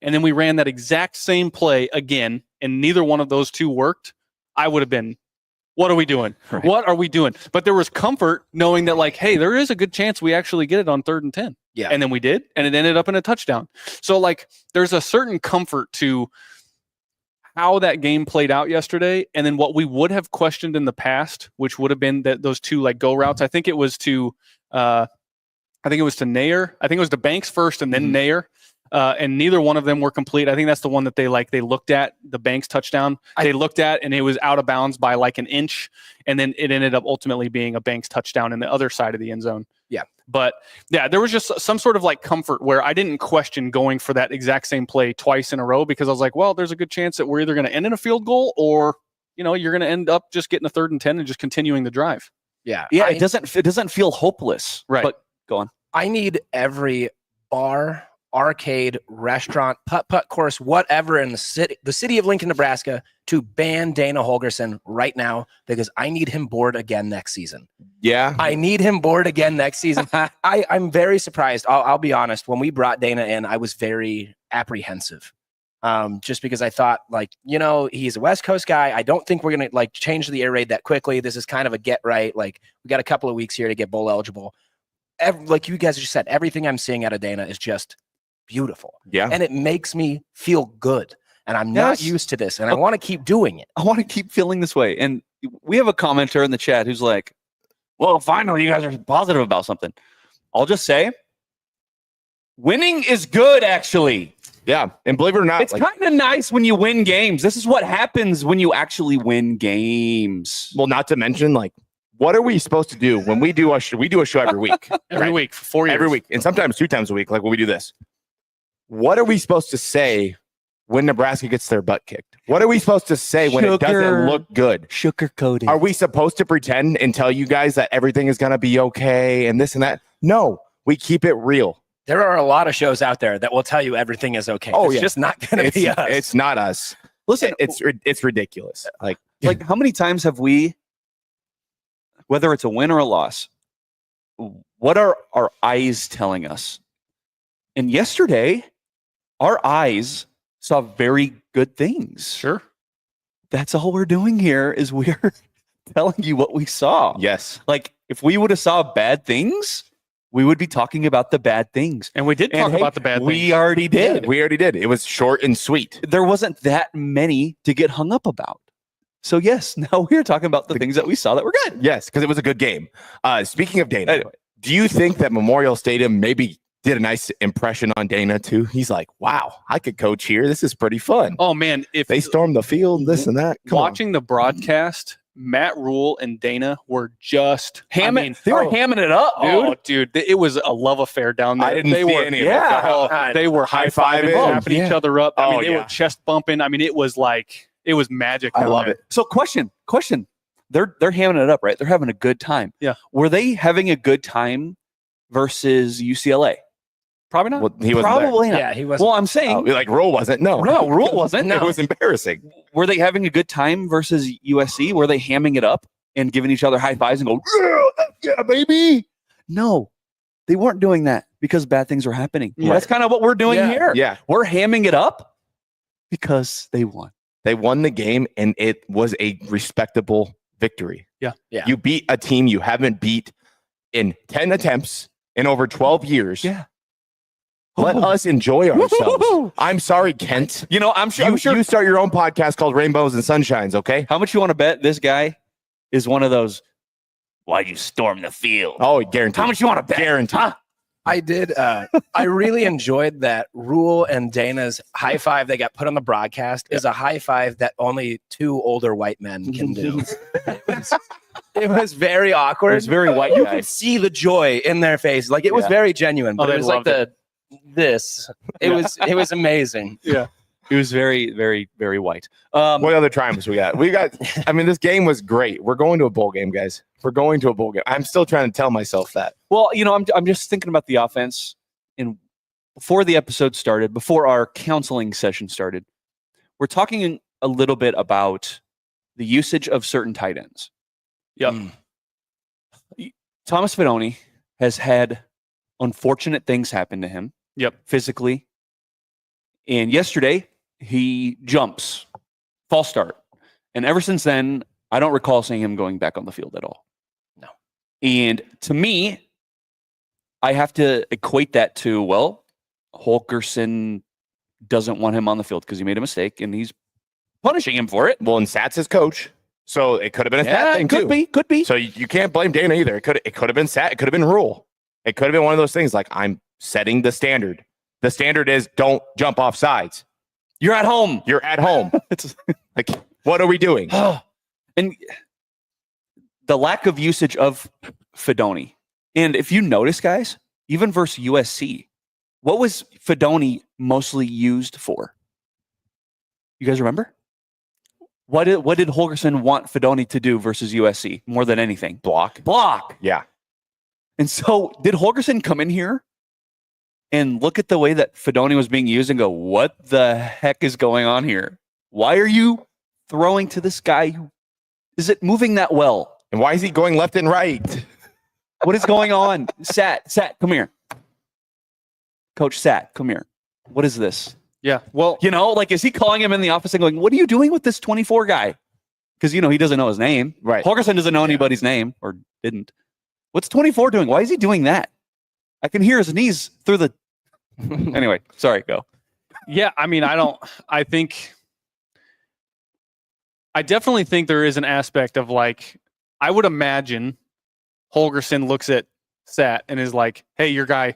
Speaker 2: and then we ran that exact same play again, and neither one of those 2 worked, I would have been, what are we doing?
Speaker 3: Right.
Speaker 2: What are we doing? But there was comfort knowing that, like, hey, there is a good chance we actually get it on 3rd and 10.
Speaker 4: Yeah.
Speaker 2: And then we did, and it ended up in a touchdown. So, like, there's a certain comfort to how that game played out yesterday, and then what we would have questioned in the past, which would have been that those 2 like go routes. I think it was to Nair. I think it was to Banks first and then Nair. And neither one of them were complete. I think that's the one that they looked at, the Banks touchdown. They looked at, and it was out of bounds by like an inch. And then it ended up ultimately being a Banks touchdown in the other side of the end zone.
Speaker 4: Yeah.
Speaker 2: But yeah, there was just some sort of like comfort where I didn't question going for that exact same play twice in a row, because I was like, well, there's a good chance that we're either going to end in a field goal, or, you're going to end up just getting a 3rd and 10 and just continuing the drive.
Speaker 4: Yeah.
Speaker 3: Yeah. It doesn't feel hopeless.
Speaker 2: Right.
Speaker 3: But go on.
Speaker 4: I need every bar, arcade, restaurant, putt course, whatever in the city of Lincoln, Nebraska, to ban Dana Hogerson right now, because I need him bored again next season.
Speaker 5: Yeah.
Speaker 4: I need him bored again next season. I'm very surprised. I'll be honest. When we brought Dana in, I was very apprehensive. Just because I thought, like, he's a West Coast guy. I don't think we're going to like change the air raid that quickly. This is kind of a get right. Like, we got a couple of weeks here to get bowl eligible. Like you guys just said, everything I'm seeing out of Dana is just beautiful.
Speaker 5: Yeah.
Speaker 4: And it makes me feel good. And I'm not used to this. And I want to keep doing it.
Speaker 3: I want to keep feeling this way. And we have a commenter in the chat who's like, well, finally, you guys are positive about something. I'll just say, winning is good, actually.
Speaker 5: Yeah. And believe it or not,
Speaker 3: it's kind of nice when you win games. This is what happens when you actually win games.
Speaker 5: Well, not to mention, like, what are we supposed to do when we do a show? We do a show every week.
Speaker 2: Every week for 4 years.
Speaker 5: Every week. And sometimes 2 times a week, like when we do this. What are we supposed to say when Nebraska gets their butt kicked? What are we supposed to say when it doesn't look good?
Speaker 3: Sugar-coated.
Speaker 5: Are we supposed to pretend and tell you guys that everything is going to be okay and this and that? No, we keep it real.
Speaker 4: There are a lot of shows out there that will tell you everything is okay.
Speaker 5: Oh,
Speaker 4: it's just not going to be us.
Speaker 5: It's not us.
Speaker 3: Listen,
Speaker 5: it's ridiculous. Like
Speaker 3: how many times have we, whether it's a win or a loss, what are our eyes telling us? And yesterday, our eyes saw very good things.
Speaker 2: Sure.
Speaker 3: That's all we're doing here is we're telling you what we saw.
Speaker 5: Yes.
Speaker 3: Like if we would have saw bad things, we would be talking about the bad things.
Speaker 2: And we did talk about the bad things.
Speaker 3: We already did.
Speaker 5: We already did. It was short and sweet.
Speaker 3: There wasn't that many to get hung up about. So yes, now we're talking about the things that we saw that were good.
Speaker 5: Yes, because it was a good game. Speaking of Dana, do you think that Memorial Stadium maybe did a nice impression on Dana too? He's like, wow, I could coach here. This is pretty fun.
Speaker 2: Oh man, if
Speaker 5: they stormed the field, this and that.
Speaker 2: Watching the broadcast, Matt Rule and Dana were just
Speaker 3: hamming. They were hamming it up, dude.
Speaker 2: Oh, dude, it was a love affair down there.
Speaker 5: I didn't see any of it.
Speaker 2: Yeah, they were high-fiving, dapping each other up. I mean, they were chest bumping. I mean, it was magic.
Speaker 5: I love it.
Speaker 3: So, question. They're hamming it up, right? They're having a good time.
Speaker 2: Yeah.
Speaker 3: Were they having a good time versus UCLA?
Speaker 2: Probably not.
Speaker 5: Well, he wasn't
Speaker 3: Probably
Speaker 5: there.
Speaker 3: not.
Speaker 4: Yeah, he wasn't.
Speaker 3: Well, I'm saying
Speaker 5: like Rule wasn't. No,
Speaker 3: Rule wasn't.
Speaker 5: No, it was embarrassing.
Speaker 3: Were they having a good time versus USC? Were they hamming it up and giving each other high fives and go, yeah, baby? No, they weren't doing that because bad things were happening.
Speaker 2: Yeah.
Speaker 3: That's kind of what we're doing here.
Speaker 5: Yeah,
Speaker 3: we're hamming it up because they won.
Speaker 5: They won the game, and it was a respectable victory.
Speaker 2: Yeah.
Speaker 5: You beat a team you haven't beat in 10 attempts in over 12 years.
Speaker 3: Yeah.
Speaker 5: Let us enjoy ourselves. I'm sorry, Kent.
Speaker 3: You know, I'm sure
Speaker 5: You start your own podcast called Rainbows and Sunshines, okay?
Speaker 3: How much you want to bet this guy is one of those, why'd you storm the field?
Speaker 5: Oh, guaranteed.
Speaker 3: How much you want to bet?
Speaker 5: Guaranteed.
Speaker 3: Huh?
Speaker 4: I did. I really enjoyed that Rule and Dana's high five they got put on the broadcast is a high five that only 2 older white men can do. It was very awkward.
Speaker 3: It was very white.
Speaker 4: You could see the joy in their face. Like it was very genuine, but it was like this. It was amazing.
Speaker 2: Yeah.
Speaker 3: It was very, very, very white.
Speaker 5: What other triumphs we got? I mean, this game was great. We're going to a bowl game, guys. We're going to a bowl game. I'm still trying to tell myself that.
Speaker 3: Well, you know, I'm just thinking about the offense. And before the episode started, before our counseling session started, we're talking a little bit about the usage of certain tight ends.
Speaker 2: Yep.
Speaker 3: Thomas Fidone has had unfortunate things happen to him.
Speaker 2: Yep.
Speaker 3: Physically. And yesterday, he jumps, false start. And ever since then, I don't recall seeing him going back on the field at all.
Speaker 4: No.
Speaker 3: And to me, I have to equate that to, well, Hogerson doesn't want him on the field because he made a mistake and he's punishing him for it.
Speaker 5: Well, and Sat's his coach. So it could have been a Sat thing too.
Speaker 3: Could be.
Speaker 5: So you can't blame Dana either. It could have been Sat. It could have been Rule. It could have been one of those things like I'm setting the standard. The standard is don't jump off sides.
Speaker 3: You're at home.
Speaker 5: You're at home.
Speaker 3: It's
Speaker 5: like, what are we doing?
Speaker 3: And the lack of usage of Fidone. And if you notice, guys, even versus USC, what was Fidone mostly used for? You guys remember? What did Hogerson want Fidone to do versus USC more than anything?
Speaker 5: Block. Yeah.
Speaker 3: And so did Hogerson come in here and look at the way that Fidone was being used and go, what the heck is going on here? Why are you throwing to this guy? Is it moving that well?
Speaker 5: And why is he going left and right?
Speaker 3: What is going on? Sat, come here. Coach Sat, come here. What is this?
Speaker 2: Yeah. Well,
Speaker 3: you know, like, is he calling him in the office and going, what are you doing with this 24 guy? Because, you know, he doesn't know his name.
Speaker 5: Right.
Speaker 3: Hogerson doesn't know anybody's name or didn't. What's 24 doing? Why is he doing that? I can hear his knees through the. Anyway, sorry, go.
Speaker 2: Yeah. I mean, I definitely think there is an aspect of like, I would imagine Hogerson looks at Sat and is like, hey, your guy,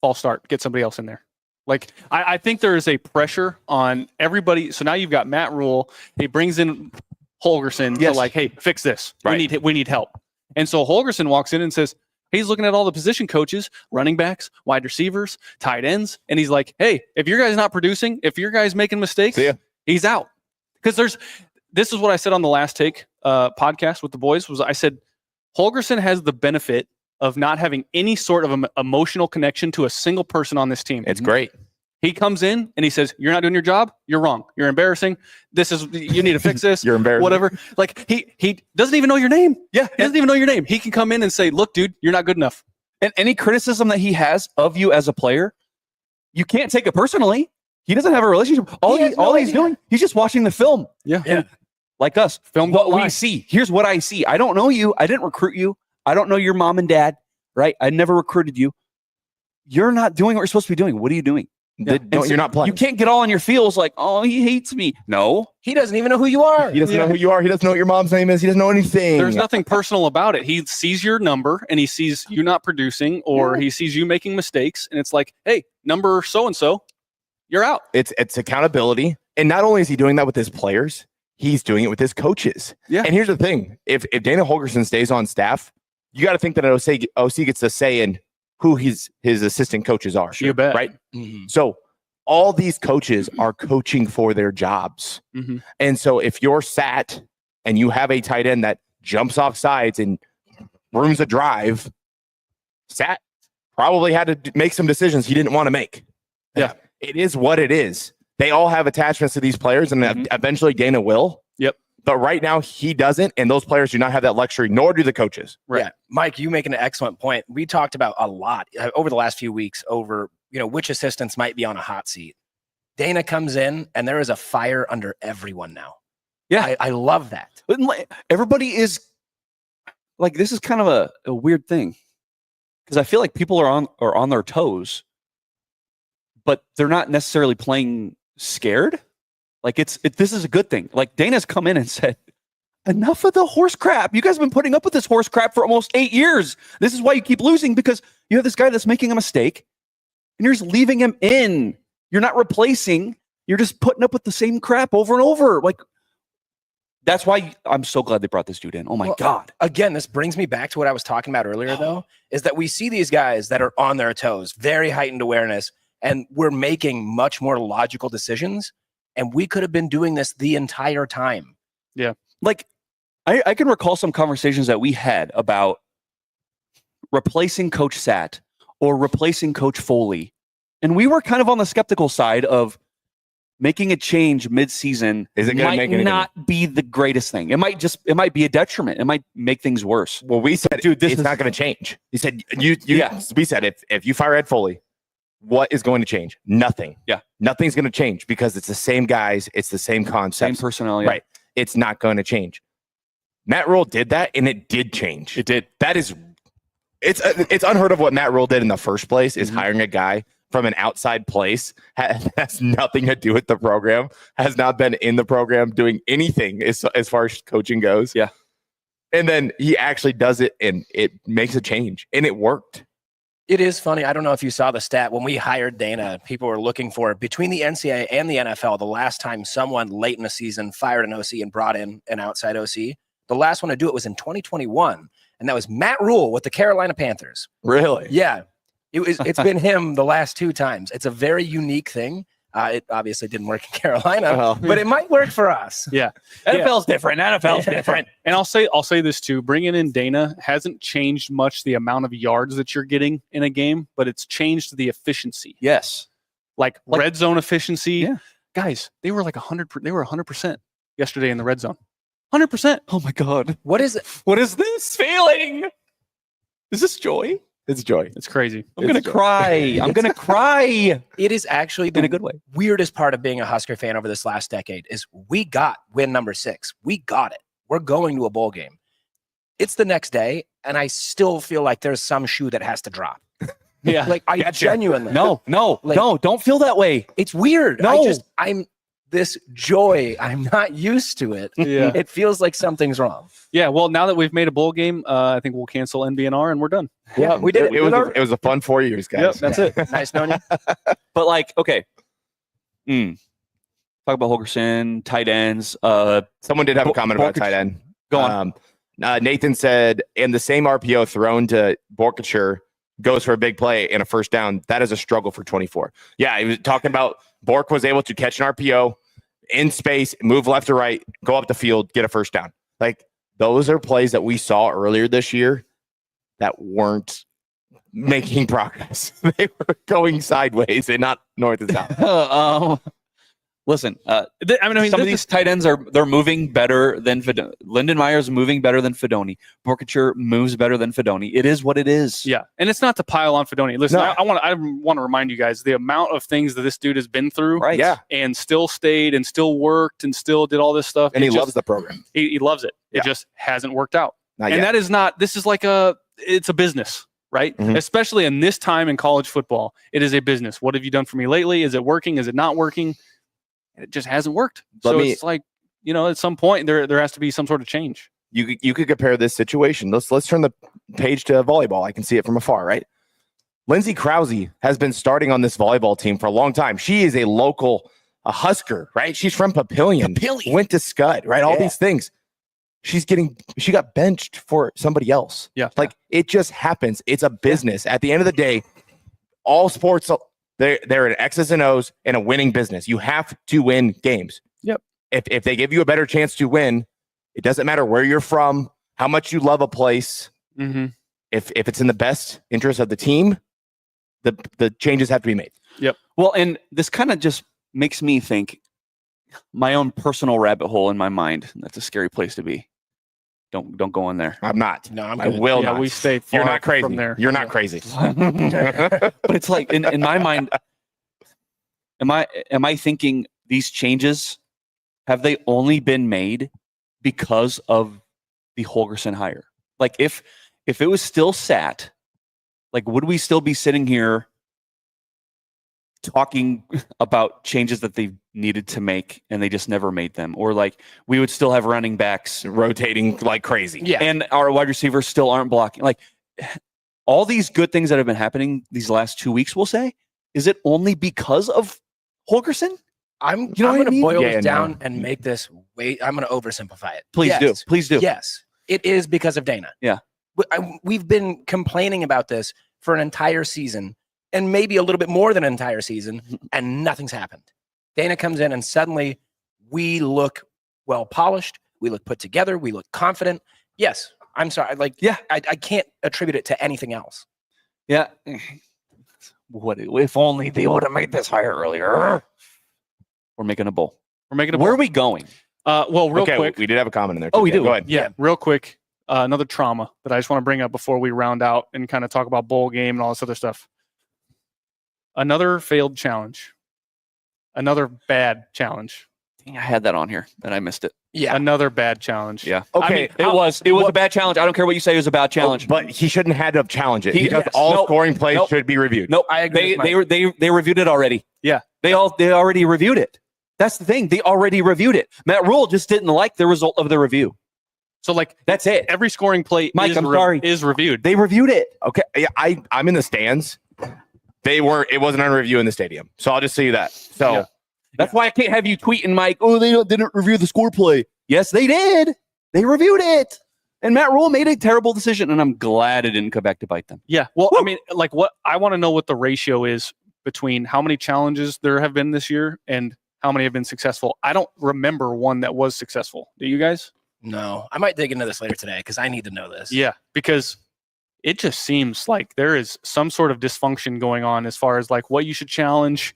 Speaker 2: false start, get somebody else in there. Like, I think there is a pressure on everybody. So now you've got Matt Rule. He brings in Hogerson to like, hey, fix this.
Speaker 5: Right.
Speaker 2: We need help. And so Hogerson walks in and says, he's looking at all the position coaches, running backs, wide receivers, tight ends. And he's like, hey, if your guy's not producing, if your guy's making mistakes, he's out. Because this is what I said on the Last Take podcast with the boys, was I said, Hogerson has the benefit of not having any sort of emotional connection to a single person on this team.
Speaker 5: It's great.
Speaker 2: He comes in and he says, you're not doing your job. You're wrong. You're embarrassing. You need to fix this.
Speaker 5: You're embarrassing.
Speaker 2: Whatever. Like he doesn't even know your name. Yeah. He doesn't even know your name. He can come in and say, look, dude, you're not good enough.
Speaker 3: And any criticism that he has of you as a player, you can't take it personally. He doesn't have a relationship. All he's doing, he's just watching the film.
Speaker 2: Yeah.
Speaker 3: Like us.
Speaker 2: Film
Speaker 3: what we see. Here's what I see. I don't know you. I didn't recruit you. I don't know your mom and dad, right? I never recruited you. You're not doing what you're supposed to be doing. What are you doing?
Speaker 5: Yeah. You're not playing.
Speaker 3: You can't get all on your feels like, oh, he hates me. No.
Speaker 4: He doesn't even know who you are.
Speaker 5: He doesn't know who you are. He doesn't know what your mom's name is. He doesn't know anything.
Speaker 2: There's nothing personal about it. He sees your number and he sees you not producing, or he sees you making mistakes. And it's like, hey, number so-and-so, you're out.
Speaker 5: It's accountability. And not only is he doing that with his players, he's doing it with his coaches.
Speaker 2: Yeah.
Speaker 5: And here's the thing. If Dana Hogerson stays on staff, you got to think that OC gets a say in who his assistant coaches are.
Speaker 2: You bet.
Speaker 5: Right? Mm-hmm. So all these coaches are coaching for their jobs. Mm-hmm. And so if you're sat and you have a tight end that jumps off sides and ruins a drive, sat probably had to make some decisions he didn't want to make.
Speaker 2: Yeah.
Speaker 5: It is what it is. They all have attachments to these players, and eventually Dana will.
Speaker 2: Yep.
Speaker 5: But right now he doesn't, and those players do not have that luxury, nor do the coaches.
Speaker 4: Right. Yeah. Mike, you make an excellent point. We talked about a lot over the last few weeks over, which assistants might be on a hot seat. Dana comes in, and there is a fire under everyone now.
Speaker 3: Yeah.
Speaker 4: I love that.
Speaker 3: But everybody is like, this is kind of a weird thing, because I feel like people are on their toes, but they're not necessarily playing scared. Like this is a good thing. Like Dana's come in and said, enough of the horse crap. You guys have been putting up with this horse crap for almost 8 years. This is why you keep losing, because you have this guy that's making a mistake and you're just leaving him in. You're not replacing. You're just putting up with the same crap over and over. Like, that's why I'm so glad they brought this dude in. Oh my God.
Speaker 4: Again, this brings me back to what I was talking about earlier, though, is that we see these guys that are on their toes, very heightened awareness, and we're making much more logical decisions. And we could have been doing this the entire time.
Speaker 2: Yeah.
Speaker 3: Like, I can recall some conversations that we had about replacing Coach Sat or replacing Coach Foley. And we were kind of on the skeptical side of making a change mid-season.
Speaker 5: Is it going to make anything?
Speaker 3: Not be the greatest thing. It might be a detriment. It might make things worse.
Speaker 5: Well, we said, dude, it's not going to change. He said, we said, if you fire Ed Foley, what is going to change? Nothing.
Speaker 3: Yeah.
Speaker 5: Nothing's going to change because it's the same guys. It's the same concept.
Speaker 3: Same personnel. Yeah.
Speaker 5: Right. It's not going to change. Matt Rule did that, and it did change.
Speaker 3: It did.
Speaker 5: It's unheard of what Matt Rule did in the first place, is hiring a guy from an outside place, has nothing to do with the program, has not been in the program doing anything as far as coaching goes.
Speaker 3: Yeah.
Speaker 5: And then he actually does it, and it makes a change, and it worked.
Speaker 4: It is funny. I don't know if you saw the stat. When we hired Dana, people were looking for, between the NCAA and the NFL, the last time someone late in the season fired an OC and brought in an outside OC, the last one to do it was in 2021, and that was Matt Rule with the Carolina Panthers.
Speaker 5: Really?
Speaker 4: Yeah. It's been him the last 2 times. It's a very unique thing. It obviously didn't work in Carolina, but it might work for us.
Speaker 2: Yeah.
Speaker 3: NFL's different. NFL's different.
Speaker 2: And I'll say this too. Bringing in Dana hasn't changed much the amount of yards that you're getting in a game, but it's changed the efficiency.
Speaker 3: Yes.
Speaker 2: Like red zone efficiency.
Speaker 3: Yeah.
Speaker 2: Guys, they were like 100% yesterday in the red zone. 100%.
Speaker 3: Oh my God.
Speaker 4: What is it?
Speaker 3: What is this feeling? Is this joy?
Speaker 5: It's joy.
Speaker 2: It's crazy.
Speaker 3: I'm going to cry. I'm going to cry.
Speaker 4: It is actually
Speaker 3: in a good way.
Speaker 4: Weirdest part of being a Husker fan over this last decade is we got win number 6. We got it. We're going to a bowl game. It's the next day, and I still feel like there's some shoe that has to drop.
Speaker 2: Yeah.
Speaker 4: Like, I genuinely.
Speaker 3: No, don't feel that way.
Speaker 4: It's weird.
Speaker 3: No.
Speaker 4: I'm this joy. I'm not used to it.
Speaker 2: Yeah.
Speaker 4: It feels like something's wrong.
Speaker 2: Yeah. Well, now that we've made a bowl game, I think we'll cancel NBNR and we're done.
Speaker 4: Yeah, we did it.
Speaker 5: It was a fun 4 years, guys.
Speaker 2: Yep, that's it.
Speaker 4: Nice knowing you.
Speaker 3: But like, okay. Talk about Hogerson, tight ends.
Speaker 5: Someone did have a comment about tight end.
Speaker 3: Go on.
Speaker 5: Nathan said, and the same RPO thrown to Borkature goes for a big play and a first down. That is a struggle for 24. Yeah, he was talking about Bork was able to catch an RPO in space, move left to right, go up the field, get a first down. Like, those are plays that we saw earlier this year that weren't making progress. They were going sideways and not north and south.
Speaker 3: Listen, some of these tight ends they're moving better than Fedoni. Lyndon Meyer's moving better than Fedoni. Borkature moves better than Fedoni. It is what it is.
Speaker 2: Yeah, and it's not to pile on Fedoni. Listen, I want to remind you guys the amount of things that this dude has been through,
Speaker 3: right? Yeah,
Speaker 2: and still stayed and still worked and still did all this stuff,
Speaker 5: and he loves the program.
Speaker 2: He loves it. Yeah. It just hasn't worked out,
Speaker 5: not yet.
Speaker 2: That is not. This is like it's a business. Right? Mm-hmm. Especially in this time in college football, it is a business. What have you done for me lately? Is it working? Is it not working? It just hasn't worked. It's like, at some point there has to be some sort of change.
Speaker 5: You could compare this situation. Let's turn the page to volleyball. I can see it from afar, right? Lindsay Krause has been starting on this volleyball team for a long time. She is a Husker, right? She's from Papillion. Went to Scud, right? All these things. She got benched for somebody else.
Speaker 2: Yeah.
Speaker 5: Like, it just happens. It's a business. At the end of the day, all sports, they're an X's and O's and a winning business. You have to win games.
Speaker 2: Yep.
Speaker 5: If they give you a better chance to win, it doesn't matter where you're from, how much you love a place.
Speaker 2: Mm-hmm.
Speaker 5: If it's in the best interest of the team, the changes have to be made.
Speaker 2: Yep.
Speaker 3: Well, and this kind of just makes me think my own personal rabbit hole in my mind. That's a scary place to be. Don't go in there.
Speaker 5: I'm not.
Speaker 4: No,
Speaker 5: I will not.
Speaker 2: We stay far
Speaker 5: You're not crazy.
Speaker 2: From there.
Speaker 5: You're not crazy.
Speaker 3: But it's like in my mind, am I thinking these changes, have they only been made because of the Hogerson hire? Like, if it was still sat, like, would we still be sitting here talking about changes that they needed to make and they just never made them? Or like, we would still have running backs
Speaker 5: rotating like crazy.
Speaker 3: Yeah. And our wide receivers still aren't blocking. Like, all these good things that have been happening these last 2 weeks, we'll say, is it only because of Hogerson?
Speaker 4: I'm going to boil this down and make this I'm going to oversimplify it.
Speaker 3: Please do.
Speaker 4: Yes, it is because of Dana.
Speaker 3: Yeah.
Speaker 4: We've been complaining about this for an entire season, and maybe a little bit more than an entire season, and nothing's happened. Dana comes in and suddenly we look well polished, we look put together, we look confident. Yes, I'm sorry. I can't attribute it to anything else.
Speaker 3: Yeah. What if only they would have made this hire earlier? We're making a bowl. Where are we going?
Speaker 2: Real quick.
Speaker 5: We did have a comment in there.
Speaker 3: Oh, we do.
Speaker 5: Go ahead.
Speaker 2: Yeah, real quick. Another trauma that I just want to bring up before we round out and kind of talk about bowl game and all this other stuff. Another failed challenge. Another bad challenge.
Speaker 3: Dang, I had that on here and I missed it.
Speaker 2: Yeah. Another bad challenge.
Speaker 3: Yeah.
Speaker 5: Okay.
Speaker 3: It was a bad challenge. I don't care what you say. It was a bad challenge.
Speaker 5: But he shouldn't have had to challenge it. Scoring plays should be reviewed.
Speaker 3: Nope. I agree. They reviewed it already.
Speaker 2: Yeah.
Speaker 3: They already reviewed it. That's the thing. They already reviewed it. Matt Rule just didn't like the result of the review.
Speaker 2: So
Speaker 3: that's it.
Speaker 2: Every scoring play is reviewed.
Speaker 3: They reviewed it.
Speaker 5: Okay. Yeah, I'm in the stands. It wasn't on review in the stadium. So I'll just say that. So
Speaker 3: yeah. That's why I can't have you tweeting, Mike, they didn't review the score play. Yes, they did. They reviewed it. And Matt Rule made a terrible decision, and I'm glad it didn't come back to bite them.
Speaker 2: Yeah. Well, I mean, what I want to know what the ratio is between how many challenges there have been this year and how many have been successful. I don't remember one that was successful. Do you guys?
Speaker 4: No. I might dig into this later today because I need to know this.
Speaker 2: Yeah, because it just seems like there is some sort of dysfunction going on as far as like what you should challenge,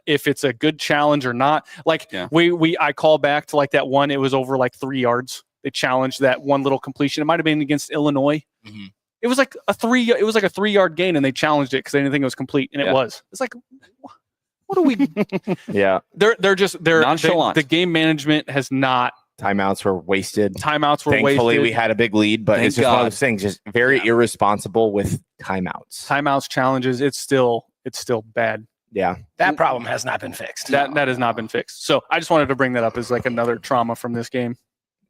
Speaker 2: if it's a good challenge or not. I call back to like that one. It was over like 3 yards. They challenged that one little completion. It might have been against Illinois. Mm-hmm. It was like a 3-yard gain, and they challenged it because they didn't think it was complete, and it was. It's like, what are we?
Speaker 5: Yeah,
Speaker 2: they're
Speaker 3: nonchalant.
Speaker 2: The game management has not.
Speaker 5: Timeouts were wasted.
Speaker 2: Thankfully,
Speaker 5: we had a big lead, but it's just one of those things. Just very irresponsible with timeouts.
Speaker 2: Timeouts, challenges. It's still bad.
Speaker 5: Yeah,
Speaker 4: that problem has not been fixed.
Speaker 2: That has not been fixed. So I just wanted to bring that up as like another trauma from this game.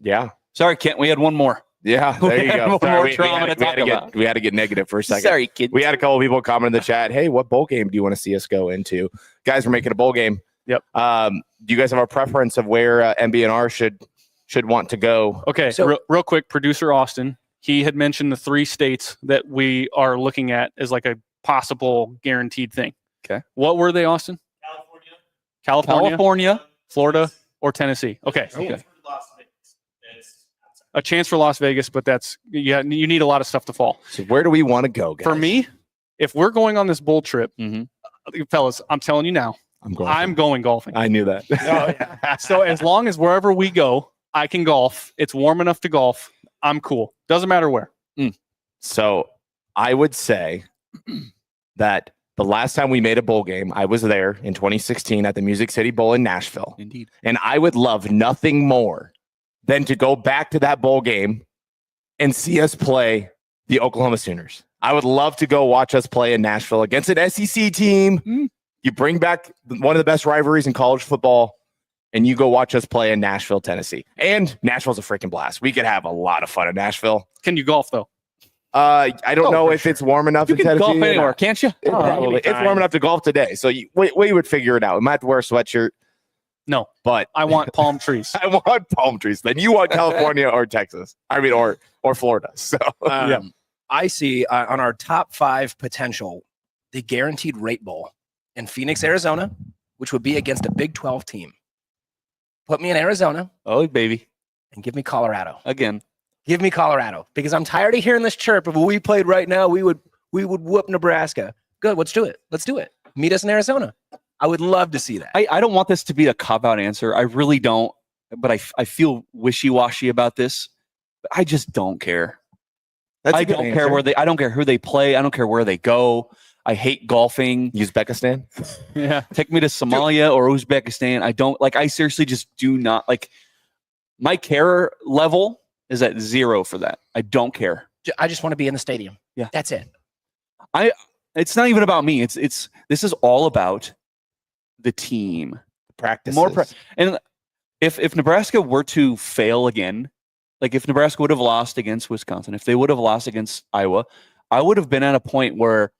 Speaker 5: Yeah.
Speaker 3: Sorry, Kent. We had one more.
Speaker 5: Yeah, there you go.
Speaker 3: We
Speaker 5: had to get negative for a second.
Speaker 3: Sorry, kid.
Speaker 5: We had a couple of people comment in the chat. Hey, what bowl game do you want to see us go into? Guys, we're making a bowl game.
Speaker 2: Yep.
Speaker 5: Do you guys have a preference of where NBNR should should want to go.
Speaker 2: Okay,
Speaker 4: So-
Speaker 2: real quick, producer Austin, he had mentioned the 3 states that we are looking at as like a possible guaranteed thing.
Speaker 3: Okay.
Speaker 2: What were they, Austin? California, Florida, or Tennessee. Okay. A chance for Las Vegas, but you need a lot of stuff to fall.
Speaker 5: So where do we want to go, guys?
Speaker 2: For me, if we're going on this bull trip,
Speaker 3: Mhm.
Speaker 2: fellas, I'm telling you now, I'm going golfing.
Speaker 5: I knew that.
Speaker 2: So as long as wherever we go, I can golf. It's warm enough to golf. I'm cool. Doesn't matter where.
Speaker 5: So I would say that the last time we made a bowl game, I was there in 2016 at the Music City Bowl in Nashville.
Speaker 3: Indeed.
Speaker 5: And I would love nothing more than to go back to that bowl game and see us play the Oklahoma Sooners. I would love to go watch us play in Nashville against an SEC team. You bring back one of the best rivalries in college football, and you go watch us play in Nashville, Tennessee. And Nashville's a freaking blast. We could have a lot of fun in Nashville.
Speaker 2: Can you golf though?
Speaker 5: I don't know if it's warm enough
Speaker 3: You
Speaker 5: in
Speaker 3: can
Speaker 5: Tennessee.
Speaker 3: golf
Speaker 5: or
Speaker 3: anywhere,
Speaker 5: not.
Speaker 3: can't you?
Speaker 5: Probably. It's warm enough to golf today. So we would figure it out. We might have to wear a sweatshirt.
Speaker 2: No,
Speaker 5: But
Speaker 2: I want palm trees.
Speaker 5: I want palm trees. Then you want California or Texas. I mean, or Florida. So
Speaker 4: I see on our top 5 potential, the guaranteed rate bowl in Phoenix, Arizona, which would be against a Big 12 team. Put me in Arizona
Speaker 3: Oh, baby.
Speaker 4: and give me Colorado.
Speaker 3: Again.
Speaker 4: Give me Colorado because I'm tired of hearing this chirp of, well, we played right now, we would whoop Nebraska. Good, let's do it. Let's do it. Meet us in Arizona. I would love to see that.
Speaker 3: I don't want this to be a cop-out answer. I really don't. But I feel wishy-washy about this. I just don't care. I don't care where I don't care who they play. I don't care where they go. I hate golfing.
Speaker 5: Uzbekistan.
Speaker 2: Yeah.
Speaker 3: Take me to Somalia or Uzbekistan. I seriously just do not like. My care level is at 0 for that. I don't care.
Speaker 4: I just want to be in the stadium.
Speaker 3: Yeah.
Speaker 4: That's it.
Speaker 3: It's not even about me. This is all about the team.
Speaker 5: Practice.
Speaker 3: And if Nebraska were to fail again, like if Nebraska would have lost against Wisconsin, if they would have lost against Iowa, I would have been at a point where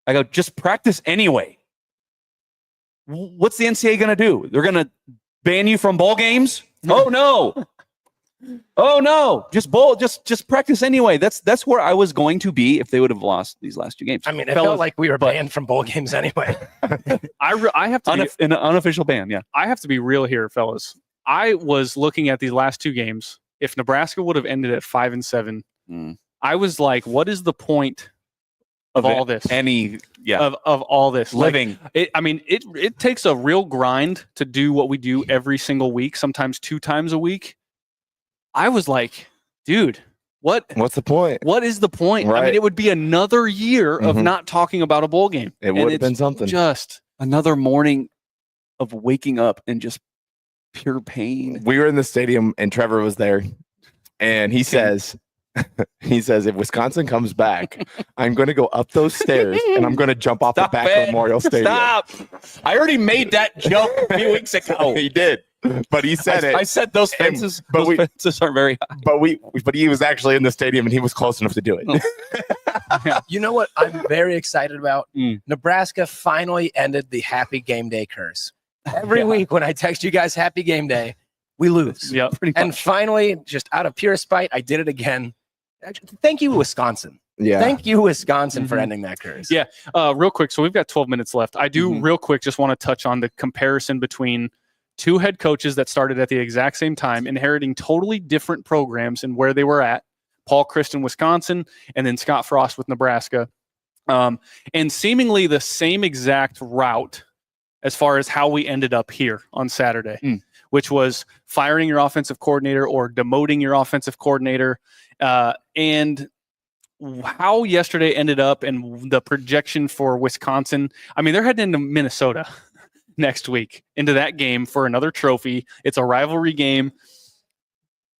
Speaker 3: I go, just practice anyway. What's the NCAA going to do? They're going to ban you from bowl games? Oh no. Oh no. Just practice anyway. That's where I was going to be if they would have lost these last 2 games.
Speaker 4: I mean, it felt like we were banned from bowl games anyway.
Speaker 2: I have to be,
Speaker 3: an unofficial ban, yeah.
Speaker 2: I have to be real here, fellas. I was looking at these last 2 games. If Nebraska would have ended at 5-7, I was like, what is the point of all this? Of all this
Speaker 3: Living.
Speaker 2: It takes a real grind to do what we do every single week, sometimes 2 times a week. I was like, dude,
Speaker 5: what's the point?
Speaker 2: What is the point?
Speaker 5: Right.
Speaker 2: I mean, it would be another year of not talking about a bowl game.
Speaker 5: It would have been something.
Speaker 2: Just
Speaker 3: another morning of waking up and just pure pain.
Speaker 5: We were in the stadium and Trevor was there, and he says, if Wisconsin comes back, I'm going to go up those stairs and I'm going to jump off the back of Memorial Stadium.
Speaker 3: Stop! I already made that joke a few weeks ago.
Speaker 5: He did, but he said it.
Speaker 3: I said those fences. Fences aren't very high.
Speaker 5: But he was actually in the stadium and he was close enough to do it.
Speaker 4: You know what I'm very excited about? Nebraska finally ended the happy game day curse. Every week when I text you guys happy game day, we lose.
Speaker 2: Yeah,
Speaker 4: and finally, just out of pure spite, I did it again. Thank you, Wisconsin.
Speaker 5: Yeah.
Speaker 4: Thank you, Wisconsin, for ending that curse.
Speaker 2: Yeah. Real quick. So we've got 12 minutes left. I do real quick just want to touch on the comparison between 2 head coaches that started at the exact same time, inheriting totally different programs and where they were at. Paul Chryst in Wisconsin, and then Scott Frost with Nebraska. And seemingly the same exact route as far as how we ended up here on Saturday, which was firing your offensive coordinator or demoting your offensive coordinator. And how yesterday ended up and the projection for Wisconsin. I mean, they're heading into Minnesota next week into that game for another trophy. It's a rivalry game.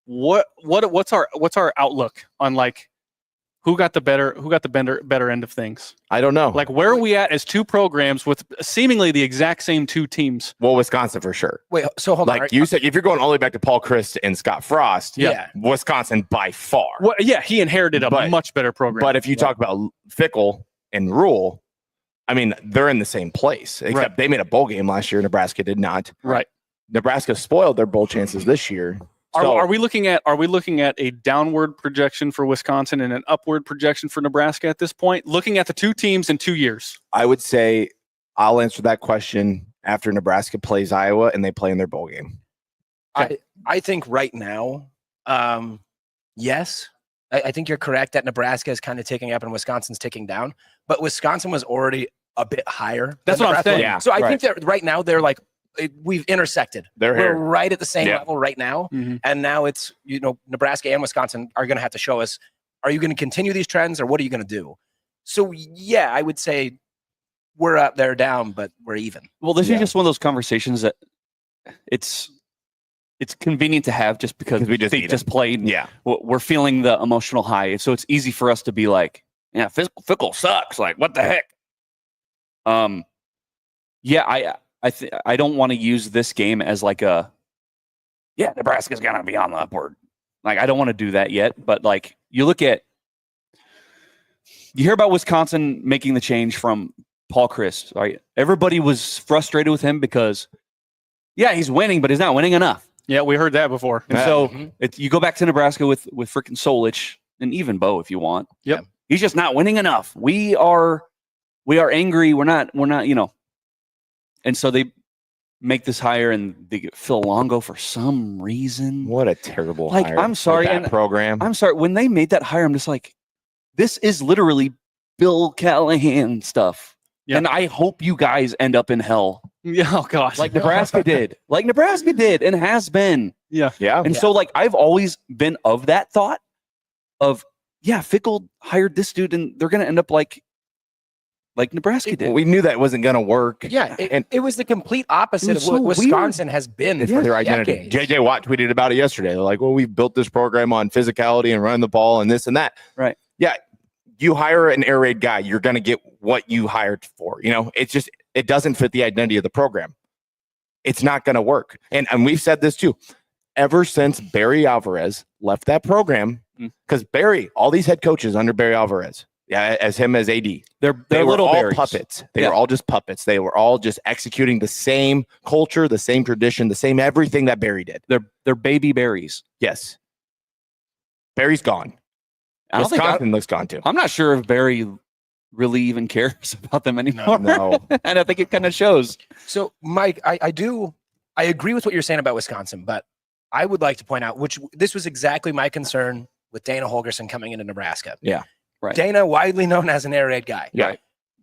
Speaker 2: What's our outlook on like who got the better end of things?
Speaker 5: I don't know.
Speaker 2: Like, where are we at as 2 programs with seemingly the exact same 2 teams?
Speaker 5: Well, Wisconsin for sure.
Speaker 4: Wait, so hold on.
Speaker 5: Like you said, if you're going all the way back to Paul Chryst and Scott Frost, Wisconsin by far.
Speaker 2: Well, yeah, he inherited a much better program.
Speaker 5: But if you talk about Fickle and Rule, I mean, they're in the same place, except they made a bowl game last year. Nebraska did not.
Speaker 2: Right.
Speaker 5: Nebraska spoiled their bowl chances this year.
Speaker 2: Are we looking at a downward projection for Wisconsin and an upward projection for Nebraska at this point? Looking at the two teams in 2 years,
Speaker 5: I would say I'll answer that question after Nebraska plays Iowa and they play in their bowl game.
Speaker 4: Okay. I think right now, yes, I think you're correct that Nebraska is kind of ticking up and Wisconsin's ticking down, but Wisconsin was already a bit higher.
Speaker 2: That's what I'm saying.
Speaker 5: Yeah,
Speaker 4: so I think that right now they're like, we've intersected.
Speaker 5: We're
Speaker 4: right at the same level right now.
Speaker 2: Mm-hmm.
Speaker 4: And now it's, Nebraska and Wisconsin are going to have to show us, are you going to continue these trends or what are you going to do? So yeah, I would say we're up there down, but we're even.
Speaker 3: Well, this is just one of those conversations that it's convenient to have just because
Speaker 5: we
Speaker 3: they just played.
Speaker 5: Yeah.
Speaker 3: We're feeling the emotional high. So it's easy for us to be like, yeah, Fickle sucks. Like, what the heck? Yeah, I don't want to use this game as like Nebraska's going to be on the upward. Like, I don't want to do that yet. But like, you hear about Wisconsin making the change from Paul Chryst, right? Everybody was frustrated with him because, he's winning, but he's not winning enough.
Speaker 2: Yeah, we heard that before.
Speaker 3: And so you go back to Nebraska with freaking Solich and even Bo if you want.
Speaker 2: Yep.
Speaker 3: He's just not winning enough. We are angry. We're not, and so they make this hire and they get Phil Longo for some reason.
Speaker 5: What a terrible
Speaker 3: hire. I'm sorry.
Speaker 5: That program.
Speaker 3: I'm sorry. When they made that hire, I'm just like, this is literally Bill Callahan stuff. Yep. And I hope you guys end up in hell.
Speaker 2: Yeah, oh gosh.
Speaker 3: Like Nebraska did. And has been.
Speaker 2: Yeah.
Speaker 5: Yeah.
Speaker 3: And so like I've always been of that thought of, Fickle hired this dude and they're gonna end up like Nebraska did.
Speaker 5: We knew that wasn't gonna work.
Speaker 4: Yeah, it was the complete opposite of what Wisconsin has been
Speaker 5: for their identity. JJ Watt tweeted about it yesterday. They're like, well, we've built this program on physicality and running the ball and this and that.
Speaker 3: Right.
Speaker 5: Yeah. You hire an air raid guy, you're going to get what you hired for. It's just, it doesn't fit the identity of the program. It's not going to work. And we've said this too. Ever since Barry Alvarez left that program, because all these head coaches under Barry Alvarez, as him as AD, they were
Speaker 3: little
Speaker 5: all
Speaker 3: berries.
Speaker 5: puppets. They were all just puppets. They were all just executing the same culture, the same tradition, the same everything that Barry did.
Speaker 3: They're baby berries.
Speaker 5: Yes. Barry's gone. Wisconsin looks gone too.
Speaker 3: I'm not sure if Barry really even cares about them anymore.
Speaker 5: No.
Speaker 3: And I think it kind of shows.
Speaker 4: So, Mike, I agree with what you're saying about Wisconsin, but I would like to point out, this was exactly my concern with Dana Hogerson coming into Nebraska.
Speaker 5: Yeah.
Speaker 3: Right.
Speaker 4: Dana, widely known as an air raid guy.
Speaker 5: Yeah.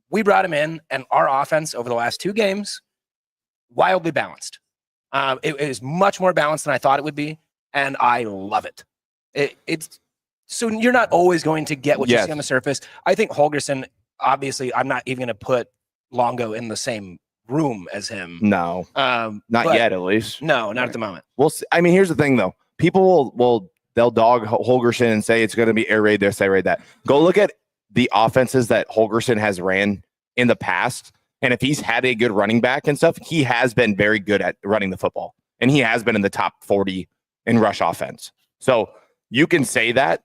Speaker 4: We brought him in, and our offense over the last 2 games, wildly balanced. It is much more balanced than I thought it would be, and I love it. It's so you're not always going to get what you see on the surface. I think Hogerson, obviously, I'm not even going to put Longo in the same room as him.
Speaker 5: No, not yet, at least.
Speaker 4: No, not at the moment.
Speaker 5: We'll see. I mean, here's the thing, though. People they'll dog Hogerson and say it's going to be air raid this, air raid that. Go look at the offenses that Hogerson has ran in the past, and if he's had a good running back and stuff, he has been very good at running the football, and he has been in the top 40 in rush offense. So you can say that.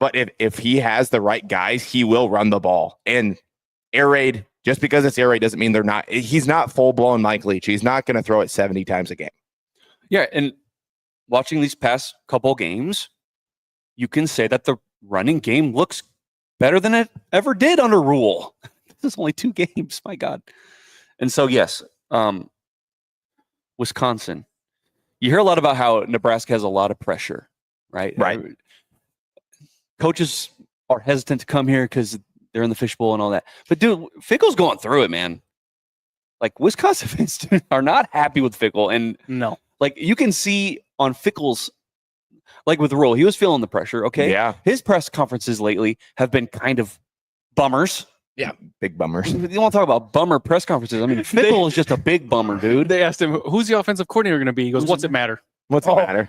Speaker 5: But if he has the right guys, he will run the ball. And air raid, just because it's air raid doesn't mean he's not full-blown Mike Leach. He's not going to throw it 70 times a game.
Speaker 3: Yeah, and watching these past couple games, you can say that the running game looks better than it ever did under Rule. This is only 2 games, my God. And so, yes, Wisconsin. You hear a lot about how Nebraska has a lot of pressure, right?
Speaker 5: Right.
Speaker 3: Coaches are hesitant to come here because they're in the fishbowl and all that. But, dude, Fickle's going through it, man. Like, Wisconsin fans are not happy with Fickle. And,
Speaker 2: no.
Speaker 3: Like, you can see on Fickle's, like with Roll, he was feeling the pressure, okay?
Speaker 5: Yeah.
Speaker 3: His press conferences lately have been kind of bummers.
Speaker 5: Yeah, big bummers.
Speaker 3: You want to talk about bummer press conferences? I mean, Fickle is just a big bummer, dude.
Speaker 2: They asked him, who's the offensive coordinator going to be? He goes, what's it matter?
Speaker 5: What's it matter?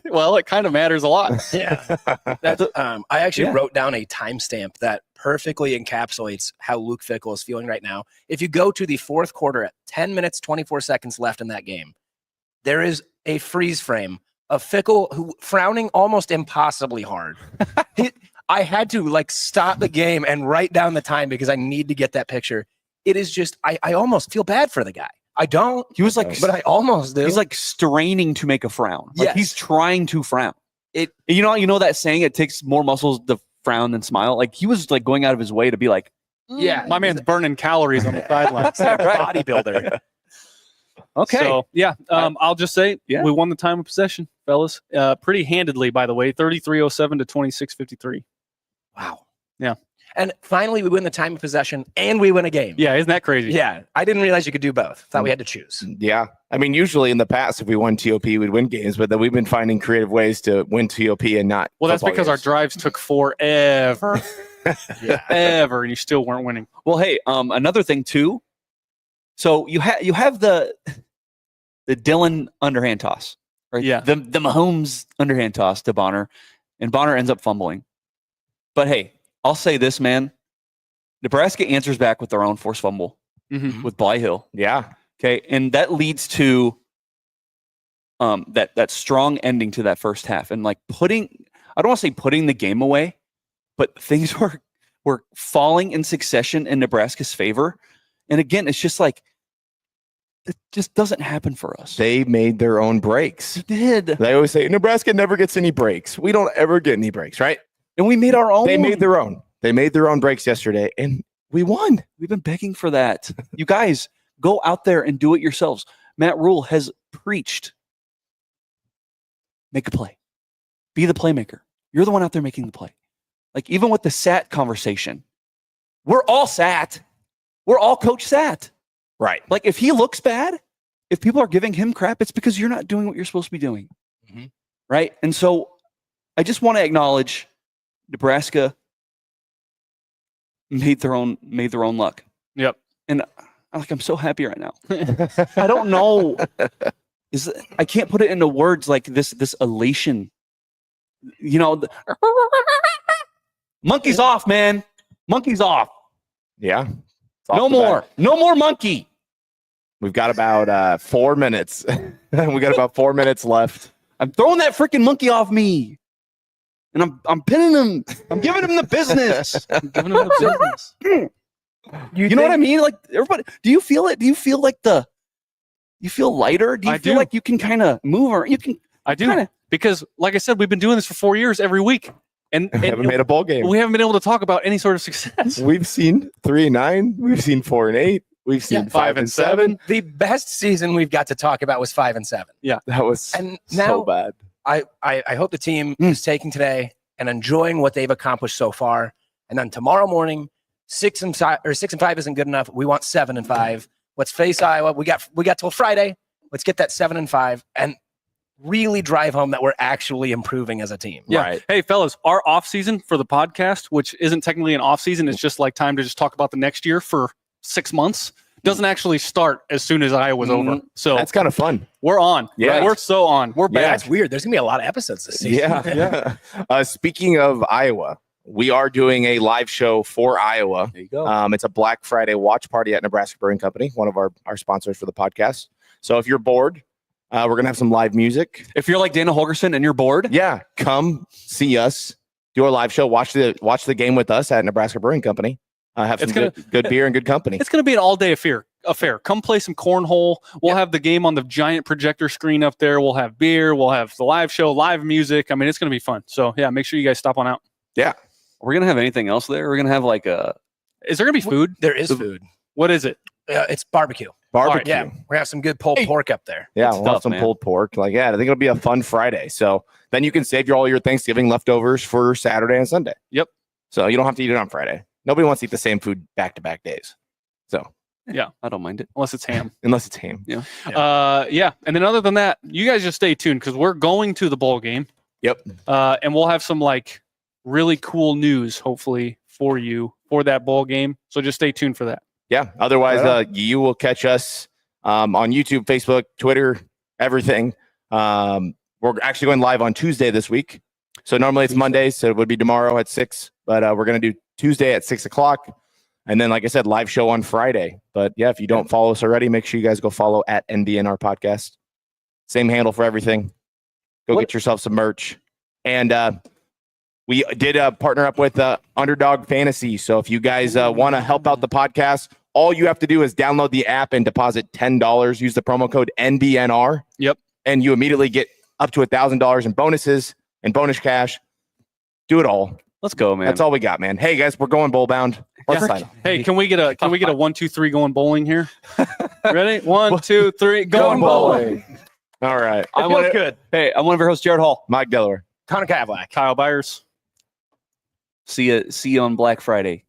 Speaker 2: Well, it kind of matters a lot.
Speaker 4: Yeah. That's, I actually wrote down a timestamp that perfectly encapsulates how Luke Fickle is feeling right now. If you go to the 4th quarter at 10 minutes, 24 seconds left in that game, there is a freeze frame of Fickle who frowning almost impossibly hard. I had to stop the game and write down the time because I need to get that picture. It is just, I almost feel bad for the guy. I don't.
Speaker 3: He was like,
Speaker 4: but I almost do.
Speaker 3: He's like straining to make a frown. Like
Speaker 4: Yes.
Speaker 3: he's trying to frown. You know that saying, it takes more muscles to frown than smile. Like he was like going out of his way to be like,
Speaker 4: yeah,
Speaker 2: My man's burning calories on the sideline.
Speaker 4: bodybuilder.
Speaker 3: okay.
Speaker 2: So, yeah, I'll just say we won the time of possession, fellas. Pretty handedly, by the way, 33:07 to 26:53.
Speaker 4: Wow.
Speaker 2: Yeah.
Speaker 4: And finally, we win the time of possession and we win a game.
Speaker 2: Yeah, isn't that crazy?
Speaker 4: Yeah. I didn't realize you could do both. Thought we had to choose.
Speaker 5: Yeah. I mean, usually in the past, if we won TOP, we'd win games, but then we've been finding creative ways to win TOP and not.
Speaker 2: Well, that's because our
Speaker 5: games.
Speaker 2: drives took forever. Ever, and you still weren't winning.
Speaker 3: Well, hey, another thing too. So you have the Dillon underhand toss, right?
Speaker 2: Yeah.
Speaker 3: The Mahomes underhand toss to Bonner, and Bonner ends up fumbling. But hey, I'll say this, man. Nebraska answers back with their own forced fumble with Bly Hill.
Speaker 5: Yeah.
Speaker 3: Okay, and that leads to that strong ending to that first half, and like I don't want to say putting the game away, but things were falling in succession in Nebraska's favor. And again, it's just like it just doesn't happen for us.
Speaker 5: They made their own breaks.
Speaker 3: They did.
Speaker 5: They always say Nebraska never gets any breaks. We don't ever get any breaks, right?
Speaker 3: And we made our own.
Speaker 5: They made their own. They made their own breaks yesterday, and we won.
Speaker 3: We've been begging for that. You guys, go out there and do it yourselves. Matt Rule has preached. Make a play. Be the playmaker. You're the one out there making the play. Like even with the SAT conversation, we're all SAT. We're all Coach SAT.
Speaker 5: Right.
Speaker 3: Like if he looks bad, if people are giving him crap, it's because you're not doing what you're supposed to be doing. Right. And so I just want to acknowledge Nebraska made their own luck.
Speaker 2: Yep.
Speaker 3: And I'm so happy right now. I don't know. I can't put it into words like this elation. You know, monkey's off, man. Monkey's off.
Speaker 5: Yeah.
Speaker 3: No more. No more monkey.
Speaker 5: We've got about 4 minutes. We got about 4 minutes left.
Speaker 3: I'm throwing that freaking monkey off me. And I'm pinning him. I'm giving him the business. I'm giving him the business. You know what I mean? Like everybody, do you feel it? Do you feel like you feel lighter? Do you feel like you can kind of move or you can?
Speaker 2: I do. Because like I said, we've been doing this for 4 years every week. And
Speaker 5: haven't made a bowl game.
Speaker 2: We haven't been able to talk about any sort of success.
Speaker 5: We've seen 3-9. We've seen 4-8. We've seen 5-7.
Speaker 4: The best season we've got to talk about was 5-7.
Speaker 2: Yeah.
Speaker 5: That was so bad.
Speaker 4: I hope the team is taking today and enjoying what they've accomplished so far. And then tomorrow morning, 6-5 isn't good enough. We want 7-5. Let's face Iowa. We got till Friday. Let's get that 7-5 and really drive home that we're actually improving as a team.
Speaker 2: Yeah.
Speaker 5: Right.
Speaker 2: Hey, fellas, our off season for the podcast, which isn't technically an off season, it's just like time to just talk about the next year for 6 months, doesn't actually start as soon as Iowa's over. So
Speaker 5: that's kind of fun.
Speaker 2: We're on.
Speaker 5: Yeah.
Speaker 2: Right? We're so on. We're back.
Speaker 4: Yeah, that's weird. There's going to be a lot of episodes this season.
Speaker 5: Yeah. Speaking of Iowa, we are doing a live show for Iowa.
Speaker 3: There you go.
Speaker 5: It's a Black Friday watch party at Nebraska Brewing Company, one of our sponsors for the podcast. So if you're bored, we're going to have some live music.
Speaker 3: If you're like Dana Hogerson and you're bored,
Speaker 5: Yeah, come see us, do our live show, watch the game with us at Nebraska Brewing Company. Have some good beer and good company.
Speaker 2: It's going to be an all-day affair. Come play some cornhole. We'll have the game on the giant projector screen up there. We'll have beer. We'll have the live show, live music. I mean, it's going to be fun. So, yeah, make sure you guys stop on out.
Speaker 5: Yeah.
Speaker 3: we're going to have anything else there. We're going to have like a.
Speaker 2: Is there going to be food?
Speaker 4: There is food.
Speaker 2: What is it?
Speaker 4: It's barbecue.
Speaker 5: Barbecue.
Speaker 4: Yeah, we're gonna have some good pulled pork up there.
Speaker 5: Yeah,
Speaker 3: Good
Speaker 5: we'll have
Speaker 3: stuff,
Speaker 5: some
Speaker 3: man.
Speaker 5: pulled pork. Like, yeah, I think it'll be a fun Friday. So then you can save all your Thanksgiving leftovers for Saturday and Sunday.
Speaker 2: Yep.
Speaker 5: So you don't have to eat it on Friday. Nobody wants to eat the same food back-to-back days. So
Speaker 3: I don't mind it.
Speaker 2: Unless it's ham.
Speaker 5: unless it's ham.
Speaker 2: Yeah. And then other than that, you guys just stay tuned because we're going to the bowl game.
Speaker 5: Yep.
Speaker 2: And we'll have some like really cool news, hopefully, for you for that bowl game. So just stay tuned for that.
Speaker 5: Yeah. Otherwise, you will catch us on YouTube, Facebook, Twitter, everything. We're actually going live on Tuesday this week. So normally it's Monday, so it would be tomorrow at 6. But we're going to do Tuesday at 6 o'clock. And then, like I said, live show on Friday. But yeah, if you don't follow us already, make sure you guys go follow at NBNR Podcast. Same handle for everything. Go get yourself some merch. And we did partner up with Underdog Fantasy. So if you guys want to help out the podcast, All you have to do is download the app and deposit $10. Use the promo code NBNR.
Speaker 2: Yep. And
Speaker 5: you immediately get up to $1,000 in bonuses and bonus cash. Do it all.
Speaker 3: Let's go, man.
Speaker 5: That's all we got, man. Hey guys, we're going bowl bound. Let's sign up.
Speaker 2: Hey, can we get a 1, 2, 3 going bowling here? Ready? 1, 2, 3, going bowling.
Speaker 5: All right.
Speaker 3: Feels good. Hey, I'm one of your hosts, Jared Hall.
Speaker 5: Mike Delaware.
Speaker 4: Connor Cavlack.
Speaker 2: Kyle Byers.
Speaker 3: See you on Black Friday.